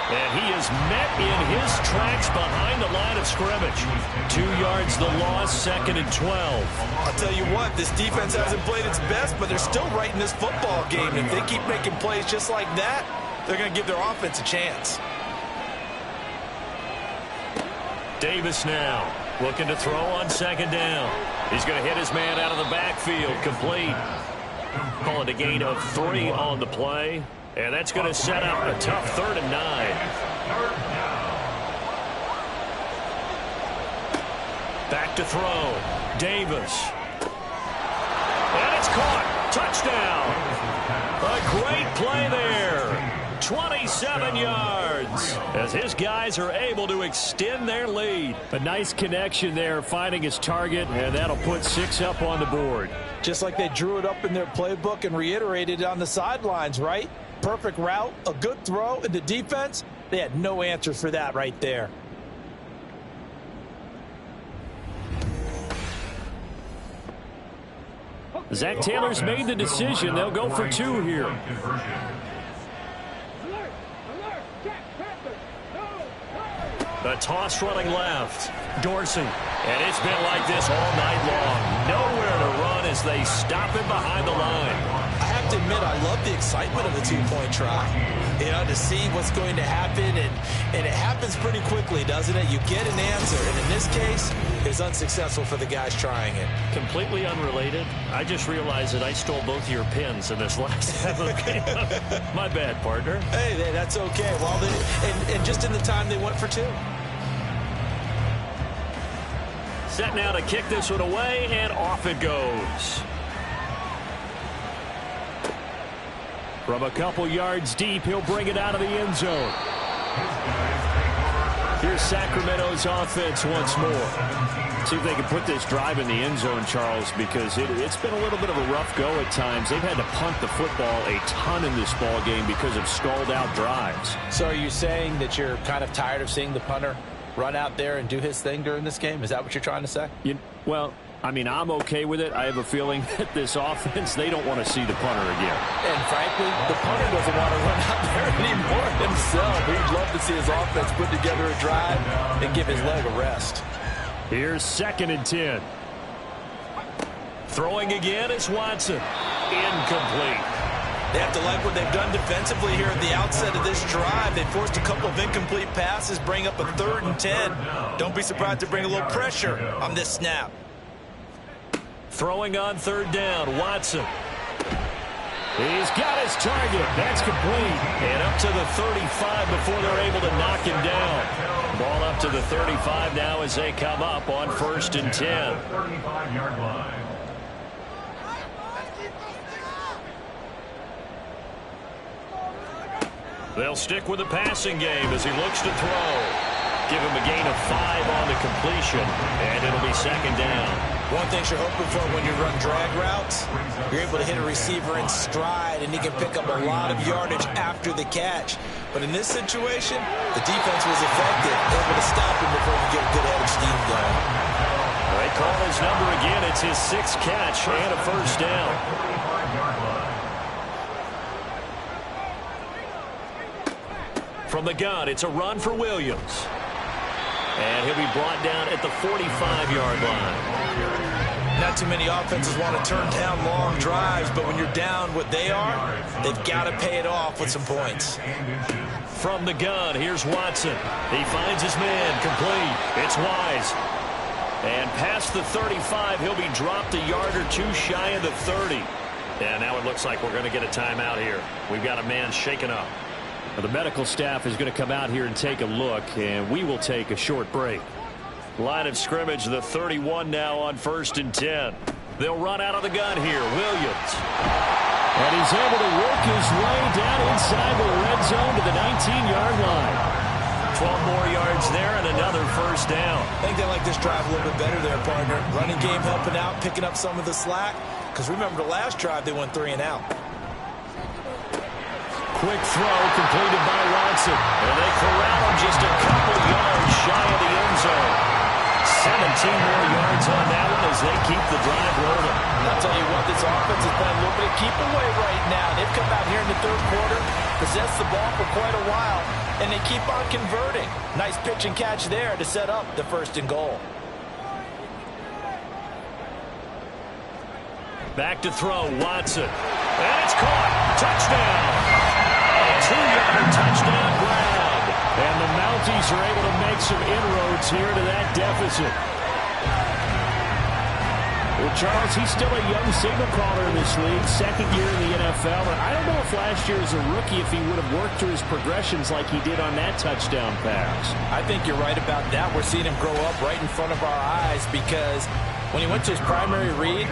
And he is met in his tracks behind the line of scrimmage. 2 yards the loss, 2nd and 12. I'll tell you what, this defense hasn't played its best, but they're still right in this football game. If they keep making plays just like that, they're going to give their offense a chance. Davis now looking to throw on 2nd down. He's going to hit his man out of the backfield, complete. Call it a gain of 3 on the play. And that's going to set up a tough 3rd and 9. Back to throw. Davis. And it's caught. Touchdown. A great play there. 27 yards as his guys are able to extend their lead. A nice connection there, finding his target, and that'll put 6 up on the board. Just like they drew it up in their playbook and reiterated it on the sidelines, right? Perfect route, a good throw, and the defense, they had no answer for that right there. Zach Taylor's made the decision. They'll go for 2 here. The toss running left. Dorsey. And it's been like this all night long. Nowhere to run as they stop him behind the line. I have to admit, I love the excitement of the 2-point try. You know, to see what's going to happen, and it happens pretty quickly, doesn't it? You get an answer, and in this case, it's unsuccessful for the guys trying it. Completely unrelated. I just realized that I stole both of your pins in this last half of the game. My bad, partner. Hey, that's okay. Well, and just in the time they went for 2. Set now to kick this one away, and off it goes. From a couple yards deep, he'll bring it out of the end zone. Here's Sacramento's offense once more. See if they can put this drive in the end zone, Charles, because it's been a little bit of a rough go at times. They've had to punt the football a ton in this ball game because of stalled-out drives. So are you saying that you're kind of tired of seeing the punter run out there and do his thing during this game? Is that what you're trying to say? Well, I mean, I'm okay with it. I have a feeling that this offense, they don't want to see the punter again. And frankly, the punter doesn't want to run out there anymore himself. He'd love to see his offense put together a drive and give his leg a rest. Here's 2nd and 10. Throwing again is Watson. Incomplete. They have to like what they've done defensively here at the outset of this drive. They forced a couple of incomplete passes, bring up a 3rd and 10. Don't be surprised to bring a little pressure on this snap. Throwing on 3rd down, Watson. He's got his target. That's complete. And up to the 35 before they're able to knock him down. Ball up to the 35 now as they come up on 1st and 10. 35-yard line. They'll stick with the passing game as he looks to throw. Give him a gain of 5 on the completion, and it'll be 2nd down. One thing you're hoping for when you run drag routes, you're able to hit a receiver in stride, and he can pick up a lot of yardage after the catch. But in this situation, the defense was effective, able to stop him before he get a good head of steam going. They call his number again. It's his 6th catch and a 1st down. From the gun, it's a run for Williams. And he'll be brought down at the 45-yard line. Not too many offenses want to turn down long drives, but when you're down what they are, they've got to pay it off with some points. From the gun, here's Watson. He finds his man, complete. It's Wise. And past the 35, he'll be dropped a yard or 2 shy of the 30. And now it looks like we're going to get a timeout here. We've got a man shaken up. The medical staff is going to come out here and take a look, and we will take a short break. Line of scrimmage, the 31 now on 1st and 10. They'll run out of the gun here. Williams. And he's able to work his way down inside the red zone to the 19-yard line. 12 more yards there and another 1st down. I think they like this drive a little bit better there, partner. Running game helping out, picking up some of the slack. Because remember the last drive, they went 3 and out. Quick throw completed by Watson. And they corral him just a couple yards shy of the end zone. 17 more yards on that one as they keep the drive rolling. I'll tell you what, this offense has been a little bit of keep away right now. They've come out here in the 3rd quarter, possessed the ball for quite a while, and they keep on converting. Nice pitch and catch there to set up the 1st and goal. Back to throw, Watson. And it's caught. Touchdown. A 2-yard touchdown grab. And the Mounties are able to make some inroads here to that deficit. Well, Charles, he's still a young signal caller in this league, 2nd year in the NFL. And I don't know if last year as a rookie, if he would have worked through his progressions like he did on that touchdown pass. I think you're right about that. We're seeing him grow up right in front of our eyes because when he went to his primary read,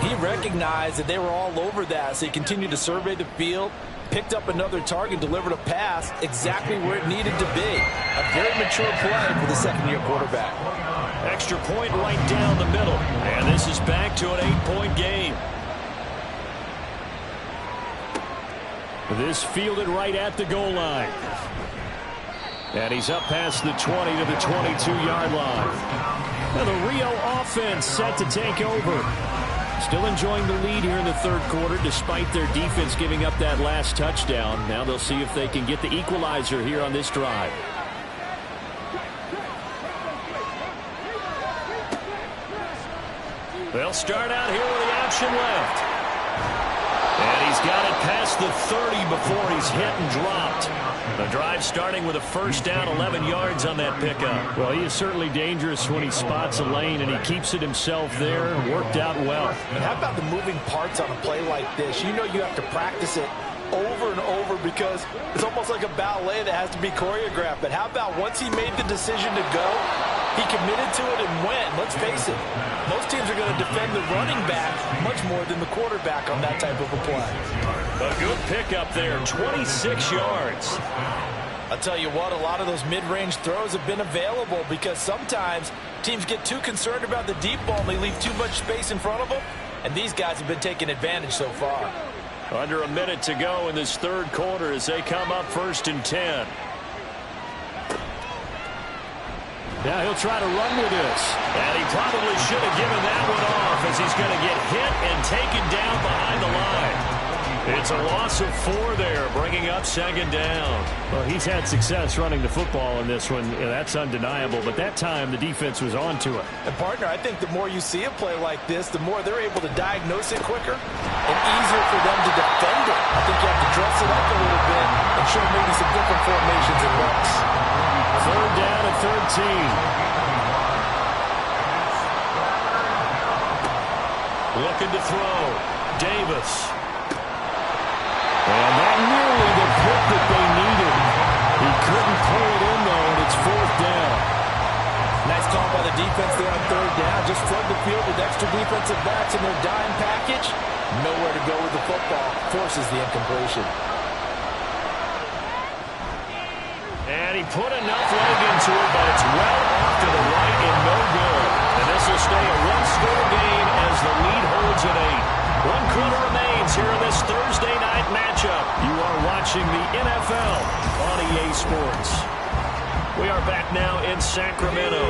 he recognized that they were all over that. So he continued to survey the field, picked up another target, delivered a pass exactly where it needed to be. A very mature play for the 2nd-year quarterback. Extra point right down the middle. And this is back to an 8-point game. This fielded right at the goal line. And he's up past the 20 to the 22-yard line. Now the Rio offense set to take over. Still enjoying the lead here in the 3rd quarter despite their defense giving up that last touchdown. Now they'll see if they can get the equalizer here on this drive. They'll start out here with the option left. And he's got it past the 30 before he's hit and dropped. The drive starting with a 1st down, 11 yards on that pickup. Well, he is certainly dangerous when he spots a lane, and he keeps it himself there. Worked out well. And how about the moving parts on a play like this? You know you have to practice it over and over because it's almost like a ballet that has to be choreographed. But how about once he made the decision to go, he committed to it and went. Let's face it, most teams are going to defend the running back much more than the quarterback on that type of a play. A good pickup there, 26 yards. I'll tell you what, a lot of those mid-range throws have been available because sometimes teams get too concerned about the deep ball and they leave too much space in front of them, and these guys have been taking advantage so far. Under a minute to go in this 3rd quarter as they come up 1st and 10. Now he'll try to run with this. And he probably should have given that one as he's going to get hit and taken down behind the line. It's a loss of 4 there, bringing up second down. Well, he's had success running the football in this one. Yeah, that's undeniable. But that time, the defense was on to it. And, partner, I think the more you see a play like this, the more they're able to diagnose it quicker and easier for them to defend it. I think you have to dress it up a little bit and show maybe some different formations and looks. Third down and 13. Looking to throw. Davis. And that nearly the pick that they needed. He couldn't pull it in, though, and it's 4th down. Nice call by the defense there on 3rd down. Just flood the field with extra defensive backs in their dime package. Nowhere to go with the football. Forces the incompletion. And he put enough leg into it, but it's well off to the right and no good. And this will stay a one-score game as the lead holds at 8. 1 quarter remains here in this Thursday night matchup. You are watching the NFL on EA Sports. We are back now in Sacramento,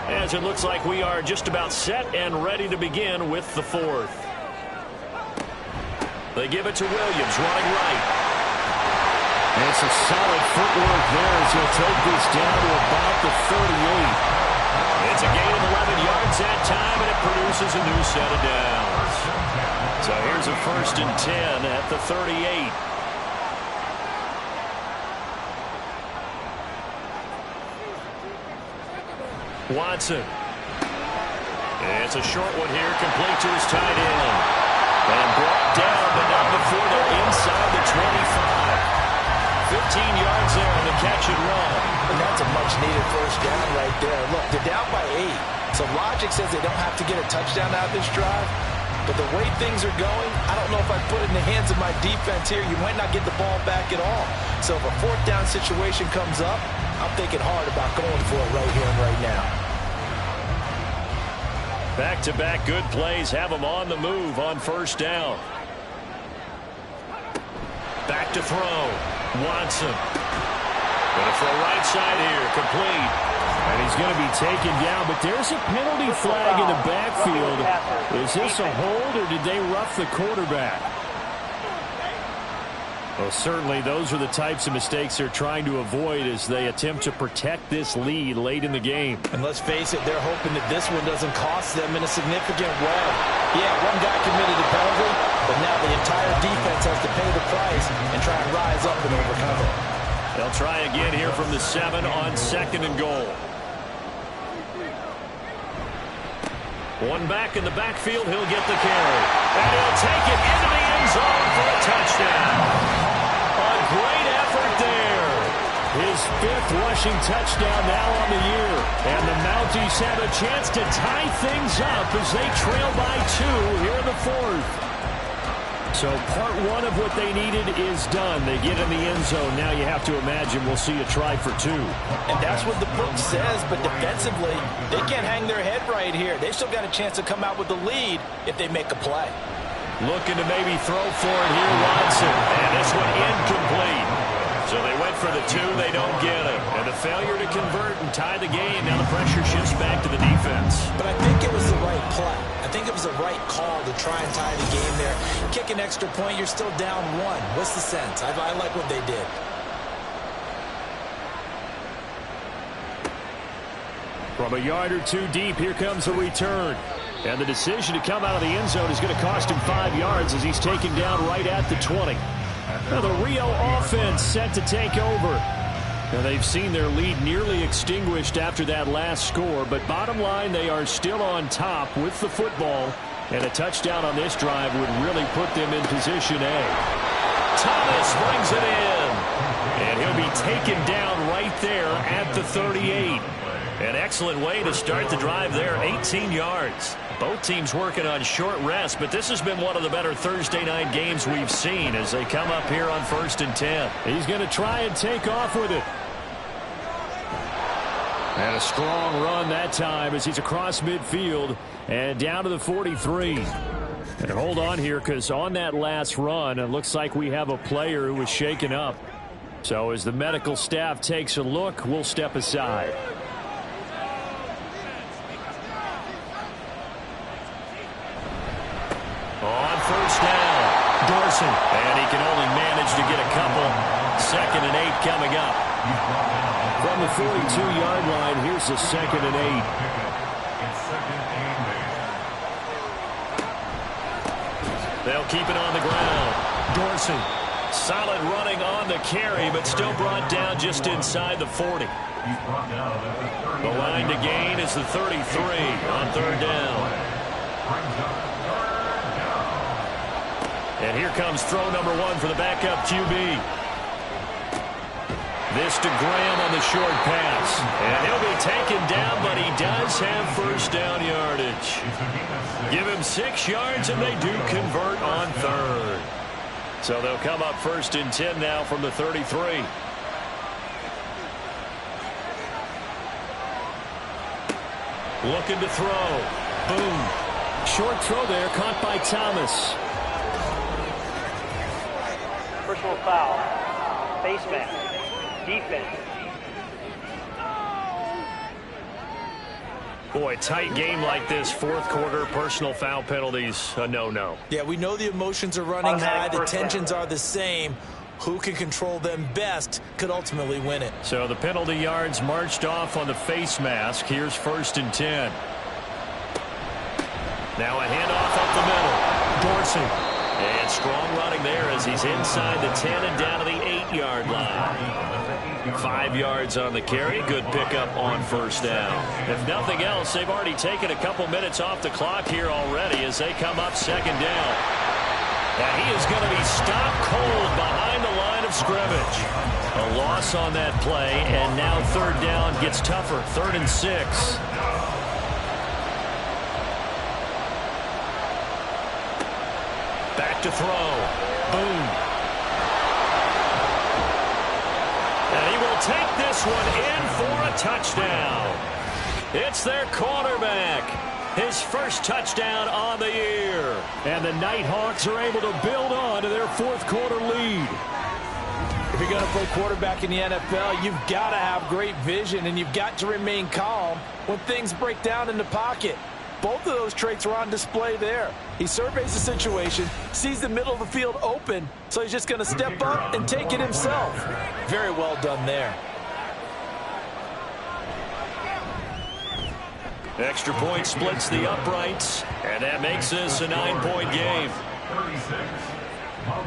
as it looks like we are just about set and ready to begin with the 4th. They give it to Williams, running right. And it's a solid footwork there as he'll take this down to about the 38. It's a gain of 11 yards that time, and it produces a new set of downs. So here's a 1st and 10 at the 38. Watson. It's a short one here, complete to his tight end. And brought down, but not before they're inside the 25. 15 yards there on the catch and run. And that's a much-needed 1st down right there. Look, they're down by 8. So logic says they don't have to get a touchdown out of this drive. But the way things are going, I don't know if I put it in the hands of my defense here. You might not get the ball back at all. So if a 4th down situation comes up, I'm thinking hard about going for it right here and right now. Back-to-back good plays have them on the move on 1st down. Back to throw. Watson. Going to throw right side here. Complete. And he's going to be taken down, but there's a penalty flag in the backfield. Is this a hold, or did they rough the quarterback? Well, certainly those are the types of mistakes they're trying to avoid as they attempt to protect this lead late in the game. And let's face it, they're hoping that this one doesn't cost them in a significant way. Yeah, one guy committed a penalty, but now the entire defense has to pay the price and try and rise up and overcome it. They'll try again here from the 7 on 2nd and goal. One back in the backfield, he'll get the carry. And he'll take it into the end zone for a touchdown. A great effort there. His 5th rushing touchdown now on the year. And the Mounties have a chance to tie things up as they trail by 2 here in the 4th. So part 1 of what they needed is done. They get in the end zone. Now you have to imagine we'll see a try for 2. And that's what the book says, but defensively, they can't hang their head right here. They still got a chance to come out with the lead if they make a play. Looking to maybe throw for it here, Watson. And this one incomplete. So they went for the 2, they don't get it. And the failure to convert and tie the game. Now the pressure shifts back to the defense. But I think it was the right play. I think it was the right call to try and tie the game there. Kick an extra point, you're still down 1. What's the sense? I like what they did. From a yard or 2 deep, here comes a return. And the decision to come out of the end zone is going to cost him 5 yards as he's taken down right at the 20. Now the Rio offense set to take over. Now they've seen their lead nearly extinguished after that last score, but bottom line, they are still on top with the football, and a touchdown on this drive would really put them in position A. Thomas brings it in, and he'll be taken down right there at the 38. An excellent way to start the drive there, 18 yards. Both teams working on short rest, but this has been one of the better Thursday night games we've seen as they come up here on 1st and 10. He's going to try and take off with it. And a strong run that time as he's across midfield and down to the 43. And hold on here, because on that last run, it looks like we have a player who was shaken up. So as the medical staff takes a look, we'll step aside. On first down, Dorsey. And he can only manage to get a couple. 2nd and 8 coming up. From the 42-yard line, here's the 2nd and 8. They'll keep it on the ground. Dorsey. Solid running on the carry, but still brought down just inside the 40. The line to gain is the 33 on 3rd down. And here comes throw number 1 for the backup QB. This to Graham on the short pass. And he'll be taken down, but he does have first down yardage. Give him 6 yards, and they do convert on 3rd. So they'll come up 1st and 10 now from the 33. Looking to throw. Boom. Short throw there, caught by Thomas. Personal foul. Face mask. Defense. Boy, tight game like this, 4th quarter, personal foul penalties, a no-no. Yeah, we know the emotions are running high. The tensions are the same. Who can control them best could ultimately win it. So the penalty yards marched off on the face mask. Here's 1st and 10. Now a handoff up the middle. Dorsey. And strong running there as he's inside the 10 and down to the 8-yard line. 5 yards on the carry. Good pickup on 1st down. If nothing else, they've already taken a couple minutes off the clock here already as they come up 2nd down. And he is going to be stopped cold behind the line of scrimmage. A loss on that play, and now 3rd down gets tougher. 3rd and 6. Back to throw. Boom. And he will take this one in for a touchdown. It's their quarterback. His first touchdown on the year. And the Nighthawks are able to build on to their 4th quarter lead. If you're going to play quarterback in the NFL, you've got to have great vision, and you've got to remain calm when things break down in the pocket. Both of those traits are on display there. He surveys the situation, sees the middle of the field open, so he's just going to step up and take it himself. Very well done there. Extra point splits the uprights, and that makes this a 9-point game.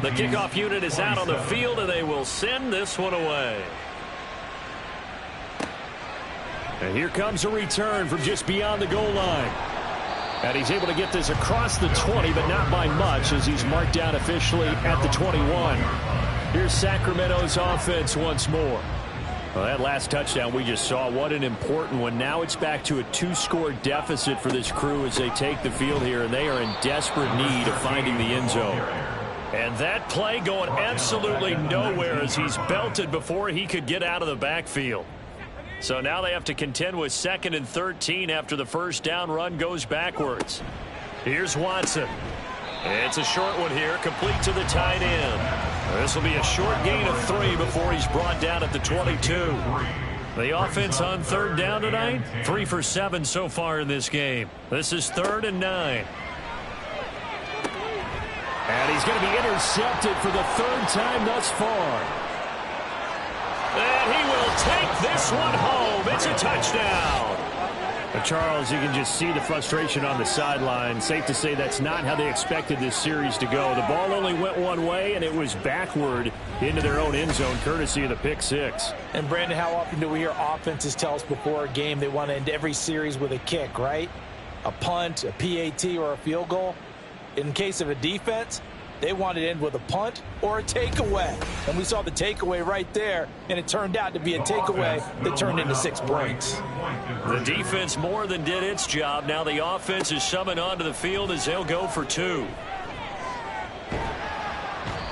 The kickoff unit is out on the field, and they will send this one away. And here comes a return from just beyond the goal line. And he's able to get this across the 20, but not by much, as he's marked down officially at the 21. Here's Sacramento's offense once more. Well, that last touchdown we just saw, what an important one. Now it's back to a 2-score deficit for this crew as they take the field here, and they are in desperate need of finding the end zone. And that play going absolutely nowhere as he's belted before he could get out of the backfield. So now they have to contend with 2nd and 13 after the first down run goes backwards. Here's Watson. It's a short one here, complete to the tight end. This will be a short gain of 3 before he's brought down at the 22. The offense on 3rd down tonight, 3 for 7 so far in this game. This is 3rd and 9. And he's going to be intercepted for the 3rd time thus far. And he will take this one home. It's a touchdown. Charles, you can just see the frustration on the sideline. Safe to say that's not how they expected this series to go. The ball only went one way, and it was backward into their own end zone, courtesy of the pick 6. And, Brandon, how often do we hear offenses tell us before a game they want to end every series with a kick, right? A punt, a PAT, or a field goal. In case of a defense, they want to end with a punt or a takeaway. And we saw the takeaway right there, and it turned out to be a takeaway that turned into 6 points. The defense more than did its job. Now the offense is summoned onto the field as they'll go for 2.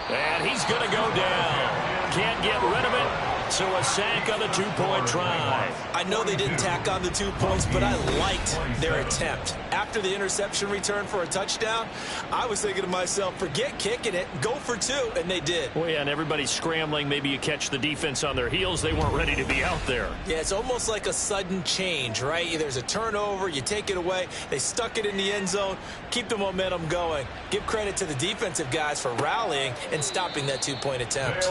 And he's going to go down. Can't get rid of it. So a sack on the two-point try. I know they didn't tack on the 2 points, but I liked their attempt. After the interception return for a touchdown, I was thinking to myself, forget kicking it, go for 2, and they did. Well, yeah, and everybody's scrambling. Maybe you catch the defense on their heels. They weren't ready to be out there. Yeah, it's almost like a sudden change, right? There's a turnover, you take it away, they stuck it in the end zone, keep the momentum going. Give credit to the defensive guys for rallying and stopping that 2-point attempt.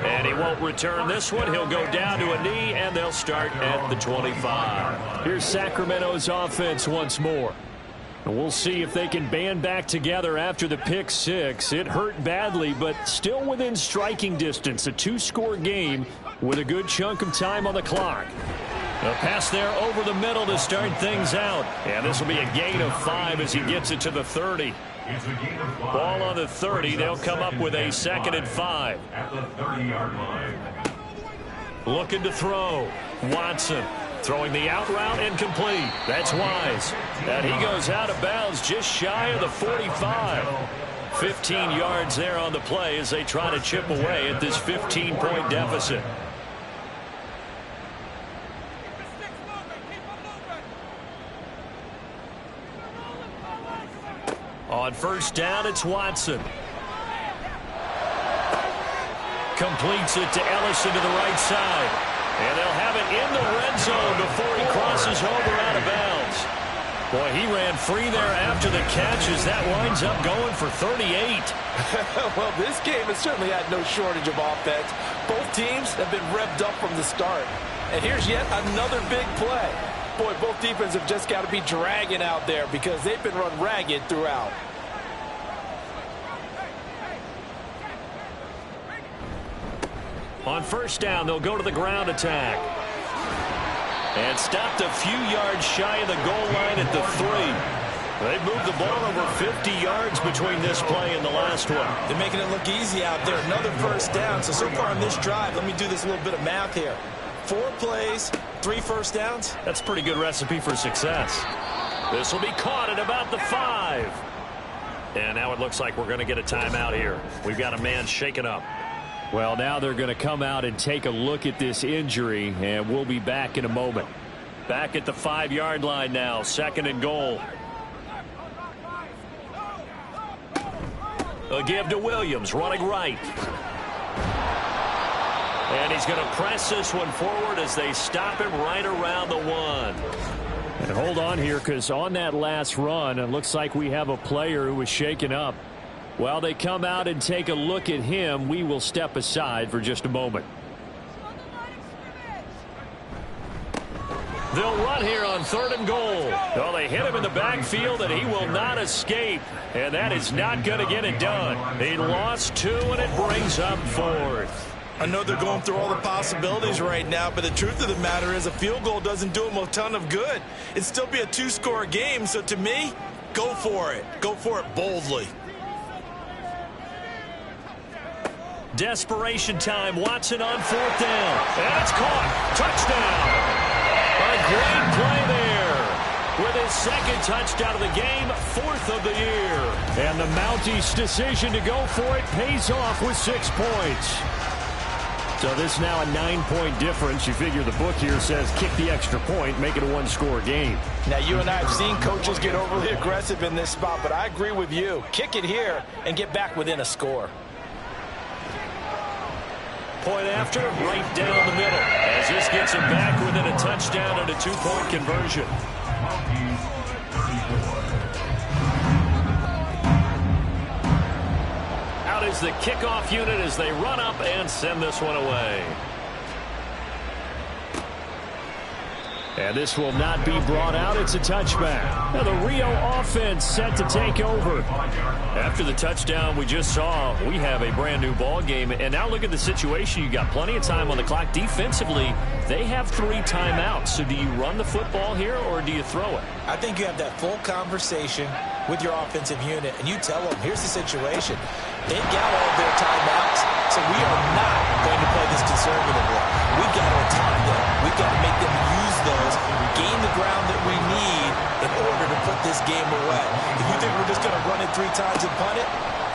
And he won't return this one. He'll go down to a knee, and they'll start at the 25. Here's Sacramento's offense once more. And we'll see if they can band back together after the pick 6. It hurt badly, but still within striking distance. A 2-score game with a good chunk of time on the clock. A pass there over the middle to start things out. And this will be a gain of 5 as he gets it to the 30. Ball on the 30. They'll come up with a 2nd and 5. At the 30-yard line. Looking to throw. Watson throwing the out route and complete. That's Wise. And he goes out of bounds just shy of the 45. 15 yards there on the play as they try to chip away at this 15-point deficit. On first down, it's Watson. Completes it to Ellison to the right side. And they'll have it in the red zone before he crosses over out of bounds. Boy, he ran free there after the catch as that winds up going for 38. Well, this game has certainly had no shortage of offense. Both teams have been revved up from the start. And here's yet another big play. Boy, both defenses have just got to be dragging out there because they've been run ragged throughout. On first down, they'll go to the ground attack. And stopped a few yards shy of the goal line at the 3. They've moved the ball over 50 yards between this play and the last one. They're making it look easy out there. Another first down. So far on this drive, let me do this little bit of math here. 4 plays, 3 first downs. That's a pretty good recipe for success. This will be caught at about the 5. And now it looks like we're going to get a timeout here. We've got a man shaken up. Well, now they're going to come out and take a look at this injury, and we'll be back in a moment. Back at the 5-yard line now, 2nd and goal. A give to Williams, running right. And he's going to press this one forward as they stop him right around the 1. And hold on here, because on that last run, it looks like we have a player who was shaken up. While they come out and take a look at him, we will step aside for just a moment. They'll run here on 3rd and goal. Well, they hit him in the backfield, and he will not escape. And that is not going to get it done. He lost 2, and it brings up 4th. I know they're going through all the possibilities right now, but the truth of the matter is a field goal doesn't do them a ton of good. It'd still be a 2-score game, so to me, go for it. Go for it boldly. Desperation time. Watson on 4th down. And it's caught. Touchdown. A great play there. With his 2nd touchdown of the game, 4th of the year. And the Mounties' decision to go for it pays off with 6 points. So this now a 9-point difference. You figure the book here says kick the extra point, make it a 1-score game. Now, you and I have seen coaches get overly aggressive in this spot, but I agree with you. Kick it here and get back within a score. Point after, right down the middle. As this gets him back within a touchdown and a 2-point conversion. Out is the kickoff unit as they run up and send this one away. And this will not be brought out. It's a touchback. Now the Rio offense set to take over. After the touchdown we just saw, we have a brand new ball game. And now look at the situation. You got plenty of time on the clock. Defensively, they have 3 timeouts. So do you run the football here or do you throw it? I think you have that full conversation with your offensive unit, and you tell them, here's the situation. They've got all of their timeouts, so we are not going to play this conservatively. We've got to attack them. We've got to make them use those, gain the ground that we need in order to put this game away. If you think we're just going to run it 3 times and punt it,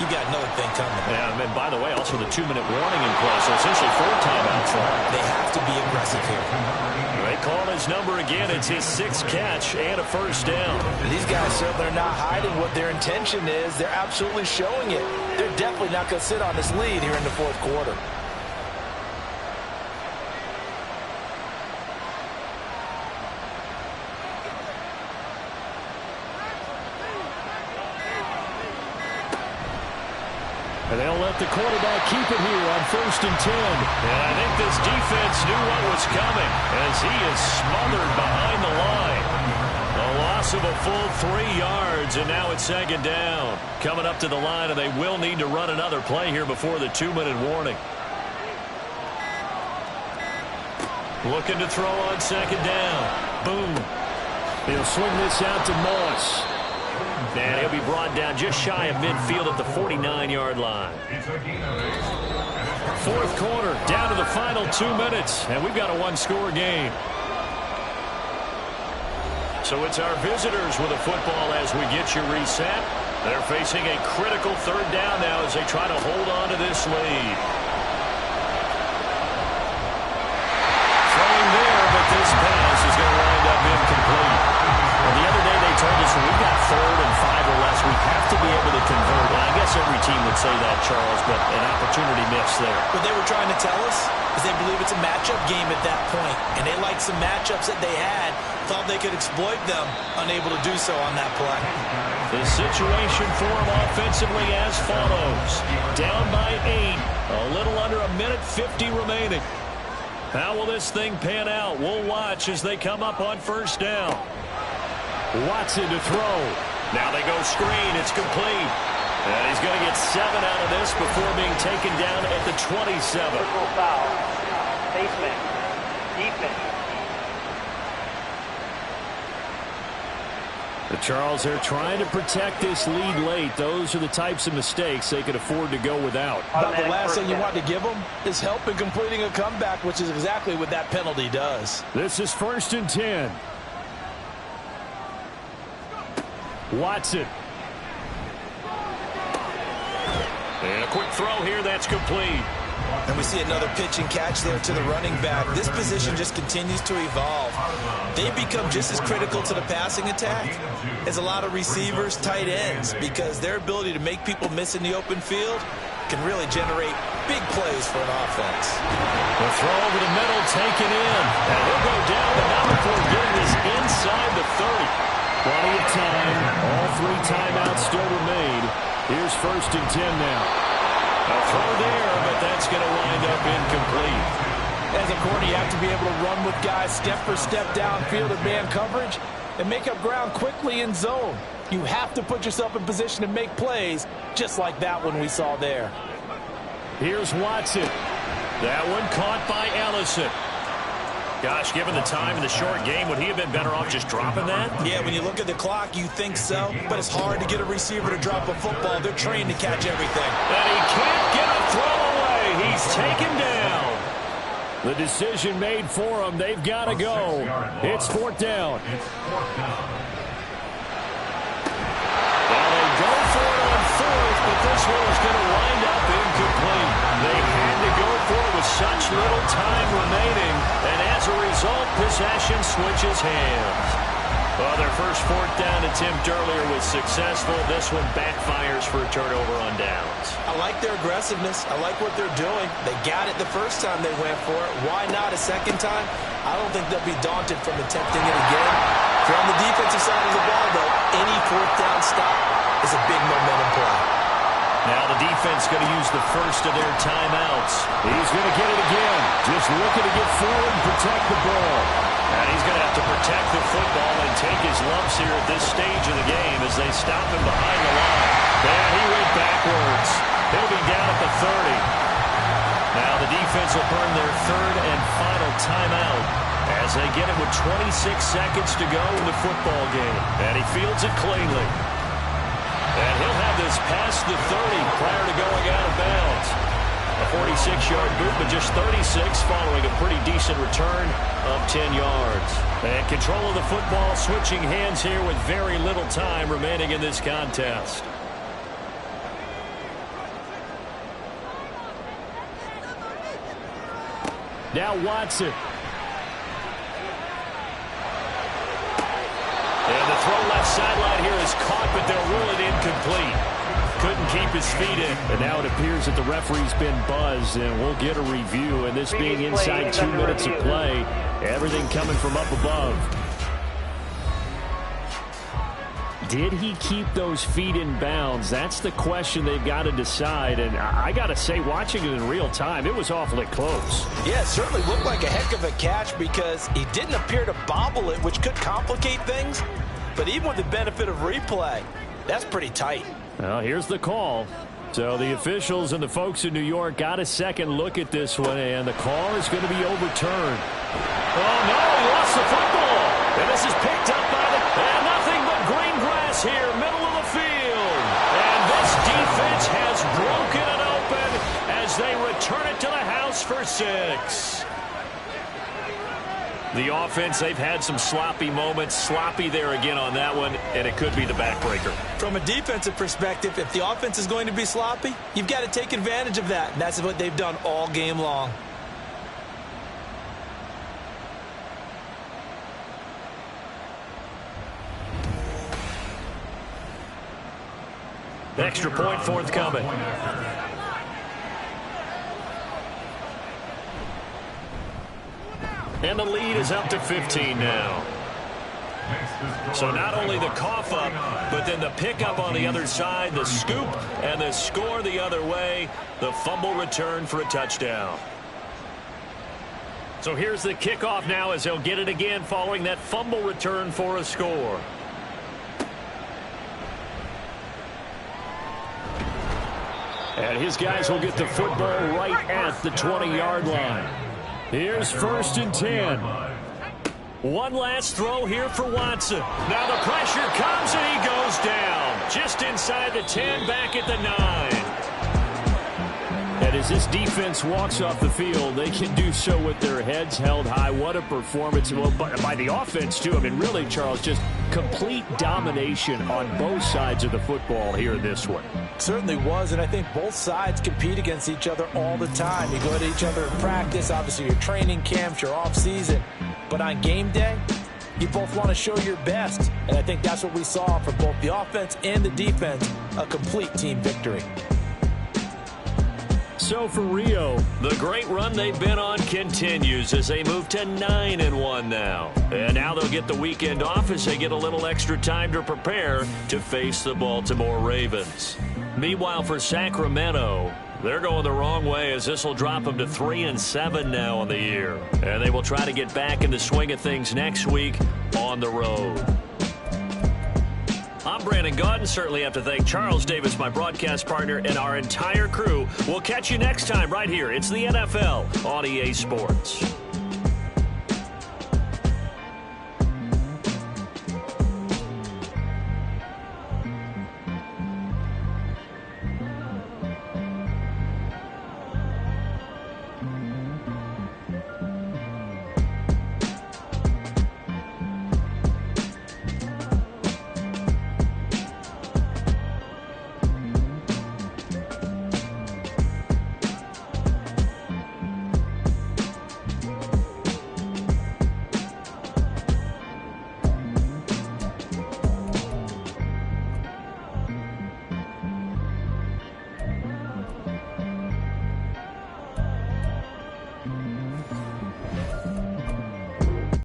you got another thing coming. Yeah, and by the way, also the 2-minute warning in play, so essentially 4 timeouts. They have to be aggressive here. They call his number again. It's his 6th catch and a first down. These guys certainly are not hiding what their intention is. They're absolutely showing it. They're definitely not going to sit on this lead here in the 4th quarter. And they'll let the quarterback keep it here on 1st and 10. And I think this defense knew what was coming as he is smothered behind the line. A loss of a full 3 yards, and now it's 2nd down. Coming up to the line, and they will need to run another play here before the 2-minute warning. Looking to throw on 2nd down. Boom. He'll swing this out to Moss. And he'll be brought down just shy of midfield at the 49-yard line. 4th quarter, down to the final 2 minutes, and we've got a 1-score game. So it's our visitors with a football as we get you reset. They're facing a critical 3rd down now as they try to hold on to this lead. Throwing there, but this pass is going to wind up incomplete. Well, the other day they told us when we've got 3rd and 5 or less, we have to be able to convert. And I guess every team would say that, Charles, but an opportunity missed there. What they were trying to tell us is they believe it's a matchup game at that point, and they liked some matchups that they had, thought they could exploit them, unable to do so on that play. The situation for them offensively as follows. Down by 8, a little under a minute 50 remaining. How will this thing pan out? We'll watch as they come up on 1st down. Watson to throw. Now they go screen. It's complete. And he's going to get 7 out of this before being taken down at the 27. Personal foul. Basement. Defense. The Charles, they're trying to protect this lead late. Those are the types of mistakes they could afford to go without. About the last thing you want to give them is help in completing a comeback, which is exactly what that penalty does. This is 1st and 10. Watson. And a quick throw here, that's complete. And we see another pitch and catch there to the running back. This position just continues to evolve. They become just as critical to the passing attack as a lot of receivers, tight ends, because their ability to make people miss in the open field can really generate big plays for an offense. The throw over the middle taken in. And he'll go down, but not before getting this inside the 30. Plenty of time. All 3 timeouts still remain. Here's 1st and 10 now. A throw there, but that's going to wind up incomplete. As a corner, you have to be able to run with guys step for step downfield in man coverage and make up ground quickly in zone. You have to put yourself in position to make plays, just like that one we saw there. Here's Watson. That one caught by Ellison. Gosh, given the time in the short game, would he have been better off just dropping that? Yeah, when you look at the clock, you think so, but it's hard to get a receiver to drop a football. They're trained to catch everything. And he can't get a throw away. He's taken down. The decision made for him. They've got to go. It's 4th down. Well, they go for it on 4th, but this one is going to wind up incomplete. They had to go for it with such little time remaining, and as a result, possession switches hands. Well, their first 4th down attempt earlier was successful. This one backfires for a turnover on downs. I like their aggressiveness. I like what they're doing. They got it the first time they went for it. Why not a second time? I don't think they'll be daunted from attempting it again. From the defensive side of the ball, though, any 4th down stop is a big momentum play. Now the defense going to use the first of their timeouts. He's going to get it again. Just looking to get forward and protect the ball. And he's going to have to protect the football and take his lumps here at this stage of the game as they stop him behind the line. And he went backwards. He'll be down at the 30. Now the defense will burn their 3rd and final timeout as they get it with 26 seconds to go in the football game. And he fields it cleanly. And he'll have this past the 30 prior to going out of bounds. A 46-yard boot, but just 36 following a pretty decent return of 10 yards. And control of the football switching hands here with very little time remaining in this contest. Now Watson. And the throw left sideline here is caught, but they'll rule it incomplete. Couldn't keep his feet in. And now it appears that the referee's been buzzed, and we'll get a review. And this being inside 2 minutes of play, everything coming from up above. Did he keep those feet in bounds? That's the question they've got to decide. And I got to say, watching it in real time, it was awfully close. Yeah, it certainly looked like a heck of a catch because he didn't appear to bobble it, which could complicate things. But even with the benefit of replay, that's pretty tight. Well, here's the call. So the officials and the folks in New York got a second look at this one, and the call is going to be overturned. Oh, no, he lost the football. And this is picked up by the... And nothing but green grass here, middle of the field. And this defense has broken it open as they return it to the house for 6. The offense, they've had some sloppy moments. Sloppy there again on that one, and it could be the backbreaker. From a defensive perspective, if the offense is going to be sloppy, you've got to take advantage of that. And that's what they've done all game long. Extra point forthcoming. And the lead is up to 15 now. So not only the cough up, but then the pickup on the other side, the scoop, and the score the other way, the fumble return for a touchdown. So here's the kickoff now as they'll get it again following that fumble return for a score. And his guys will get the football right at the 20-yard line. Here's 1st and 10. One last throw here for Watson. Now the pressure comes and he goes down. Just inside the 10, back at the 9. And as this defense walks off the field, they can do so with their heads held high. What a performance. Well, by the offense, too. I mean, really, Charles, just complete domination on both sides of the football here in this one. Certainly was, and I think both sides compete against each other all the time. You go to each other in practice, obviously your training camps, your off-season. But on game day, you both want to show your best. And I think that's what we saw from both the offense and the defense, a complete team victory. So for Rio, the great run they've been on continues as they move to 9-1 now. And now they'll get the weekend off as they get a little extra time to prepare to face the Baltimore Ravens. Meanwhile, for Sacramento, they're going the wrong way as this will drop them to 3-7 now on the year. And they will try to get back in the swing of things next week on the road. I'm Brandon Gaudin. Certainly have to thank Charles Davis, my broadcast partner, and our entire crew. We'll catch you next time right here. It's the NFL on EA Sports.